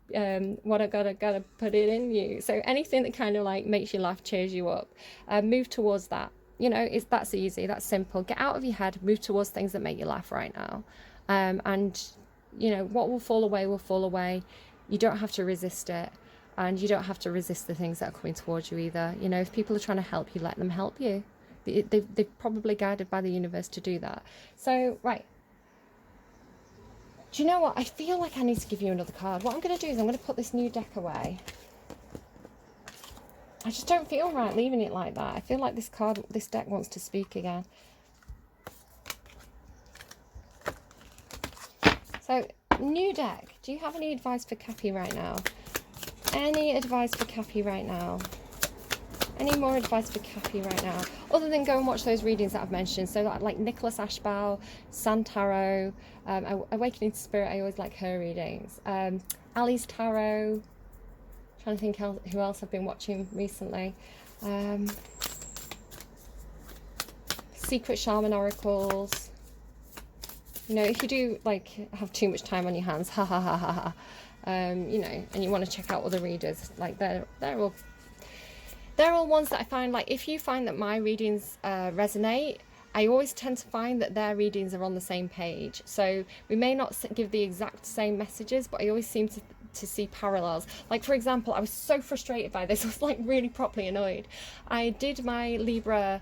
Speaker 1: What I gotta put it in you. So anything that kind of like makes you laugh, cheers you up. Move towards that. That's easy, that's simple. Get out of your head, move towards things that make you laugh right now. And what will fall away will fall away. You don't have to resist it, and you don't have to resist the things that are coming towards you either. If people are trying to help you, let them help you. They're probably guided by the universe to do that. So, right. Do you know what? I feel like I need to give you another card. What I'm going to do is I'm going to put this new deck away. I just don't feel right leaving it like that. I feel like this deck wants to speak again. So, new deck. Do you have any advice for Cappy right now? Any advice for Cappy right now? Any more advice for Cappy right now? Other than go and watch those readings that I've mentioned. So like Nicholas Ashbow, San Tarot, Awakening to Spirit, I always like her readings. Ali's Tarot. Trying to think who else I've been watching recently. Secret Shaman Oracles. If you do have too much time on your hands, and you want to check out other readers, they're all ones that I find, if you find that my readings resonate, I always tend to find that their readings are on the same page. So we may not give the exact same messages, but I always seem to see parallels. For example, I was so frustrated by this. I was really properly annoyed. I did my Libra,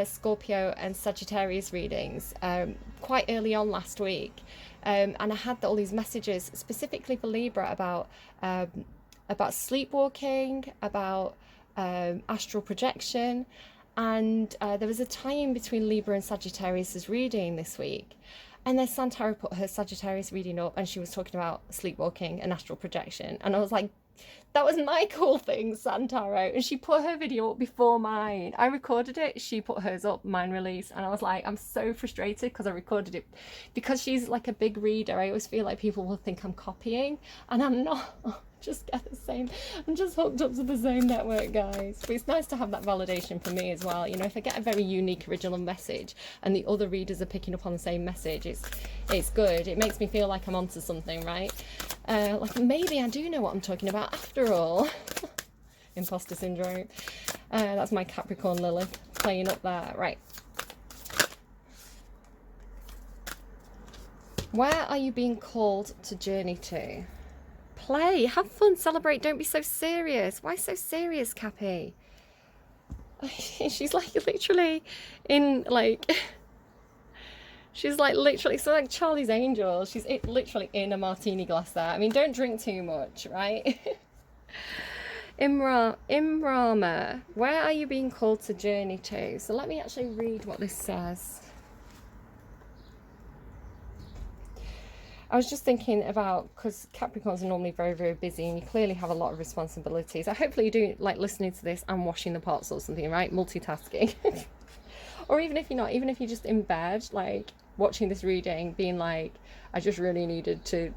Speaker 1: Scorpio and Sagittarius readings quite early on last week, and I had all these messages specifically for Libra about sleepwalking, about astral projection, and there was a tie-in between Libra and Sagittarius's reading this week. And then Santara put her Sagittarius reading up, and she was talking about sleepwalking and astral projection, and I was like, that was my cool thing, Santaro. And she put her video up before mine. I recorded it, she put hers up, mine released. And I was like, I'm so frustrated because I recorded it. Because she's a big reader, I always feel like people will think I'm copying. And I'm not. Just get the same. I'm just hooked up to the same network, guys. But it's nice to have that validation for me as well. If I get a very unique original message and the other readers are picking up on the same message, it's good. It makes me feel like I'm onto something, right? Maybe I do know what I'm talking about after all. Imposter syndrome. That's my Capricorn Lilith playing up there. Right. Where are you being called to journey to? Play, have fun, celebrate, don't be so serious. Why so serious, Cappy? She's literally in she's literally, so Charlie's Angel, she's literally in a martini glass there. I mean, don't drink too much, right? Imrama, where are you being called to journey to? So let me actually read what this says. I was just thinking about, because Capricorns are normally very, very busy, and you clearly have a lot of responsibilities. So hopefully you do listening to this and washing the pots or something, right? Multitasking. Or even if you're not, even if you're just in bed, watching this reading being like, I just really needed to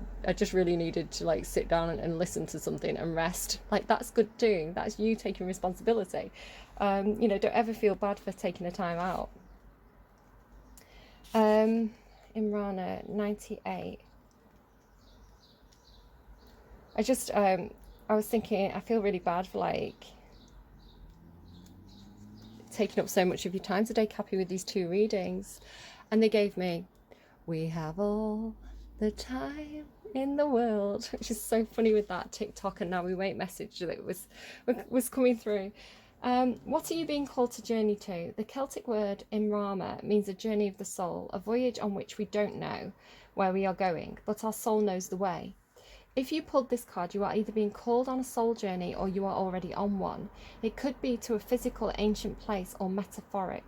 Speaker 1: like sit down and listen to something and rest. Like, that's good too. That's you taking responsibility. You know, don't ever feel bad for taking a time out. Imrana 98. I was thinking, I feel really bad for like taking up so much of your time today, Cappy, with these 2 readings. And they gave me, we have all the time in the world, which is so funny with that TikTok and now we wait message that was coming through. What are you being called to journey to? The Celtic word Imrama means a journey of the soul, a voyage on which we don't know where we are going, but our soul knows the way. If you pulled this card, you are either being called on a soul journey or you are already on one. It could be to a physical ancient place or metaphoric.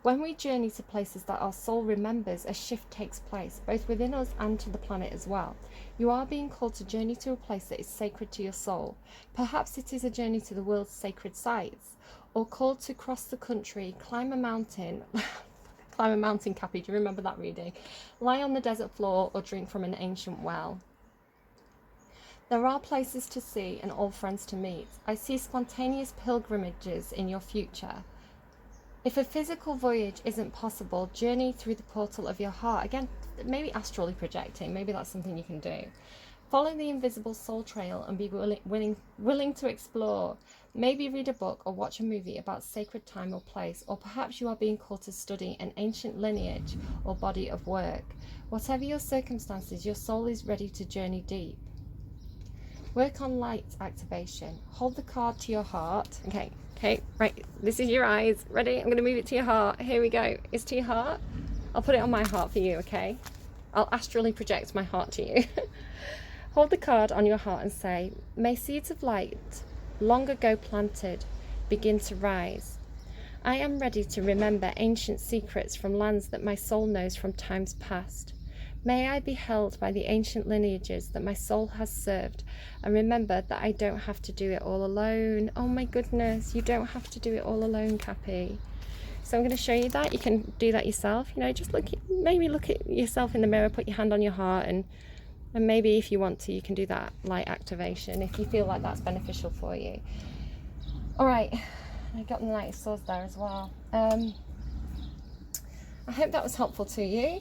Speaker 1: When we journey to places that our soul remembers, a shift takes place, both within us and to the planet as well. You are being called to journey to a place that is sacred to your soul. Perhaps it is a journey to the world's sacred sites, or called to cross the country, climb a mountain. Climb a mountain, Cappy, do you remember that reading? Lie on the desert floor or drink from an ancient well. There are places to see and old friends to meet. I see spontaneous pilgrimages in your future. If a physical voyage isn't possible, journey through the portal of your heart. Again, maybe astrally projecting. Maybe that's something you can do. Follow the invisible soul trail and be willing to explore. Maybe read a book or watch a movie about sacred time or place. Or perhaps you are being called to study an ancient lineage or body of work. Whatever your circumstances, your soul is ready to journey deep. Work on light activation. Hold the card to your heart. Okay, right. This is your eyes. Ready? I'm going to move it to your heart. Here we go. It's to your heart. I'll put it on my heart for you, okay? I'll astrally project my heart to you. Hold the card on your heart and say, may seeds of light, long ago planted, begin to rise. I am ready to remember ancient secrets from lands that my soul knows from times past. May I be held by the ancient lineages that my soul has served, and remember that I don't have to do it all alone. Oh my goodness, you don't have to do it all alone, Cappy. So I'm going to show you that. You can do that yourself. You know, just maybe look at yourself in the mirror, put your hand on your heart, and maybe if you want to, you can do that light activation if you feel like that's beneficial for you. All right, I got the Knight of Swords there as well. I hope that was helpful to you.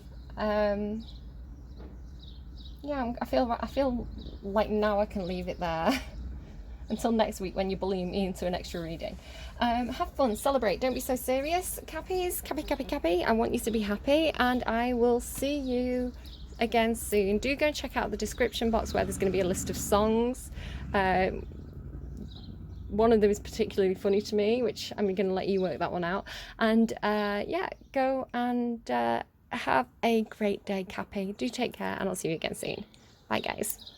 Speaker 1: Yeah, I feel like now I can leave it there until next week when you bully me into an extra reading. Have fun, celebrate, don't be so serious, Cappies. Cappy. I want you to be happy, and I will see you again soon. Do go and check out the description box where there's going to be a list of songs. One of them is particularly funny to me, which I'm going to let you work that one out. And yeah, go and have a great day, Cappy. Do take care, and I'll see you again soon. Bye, guys.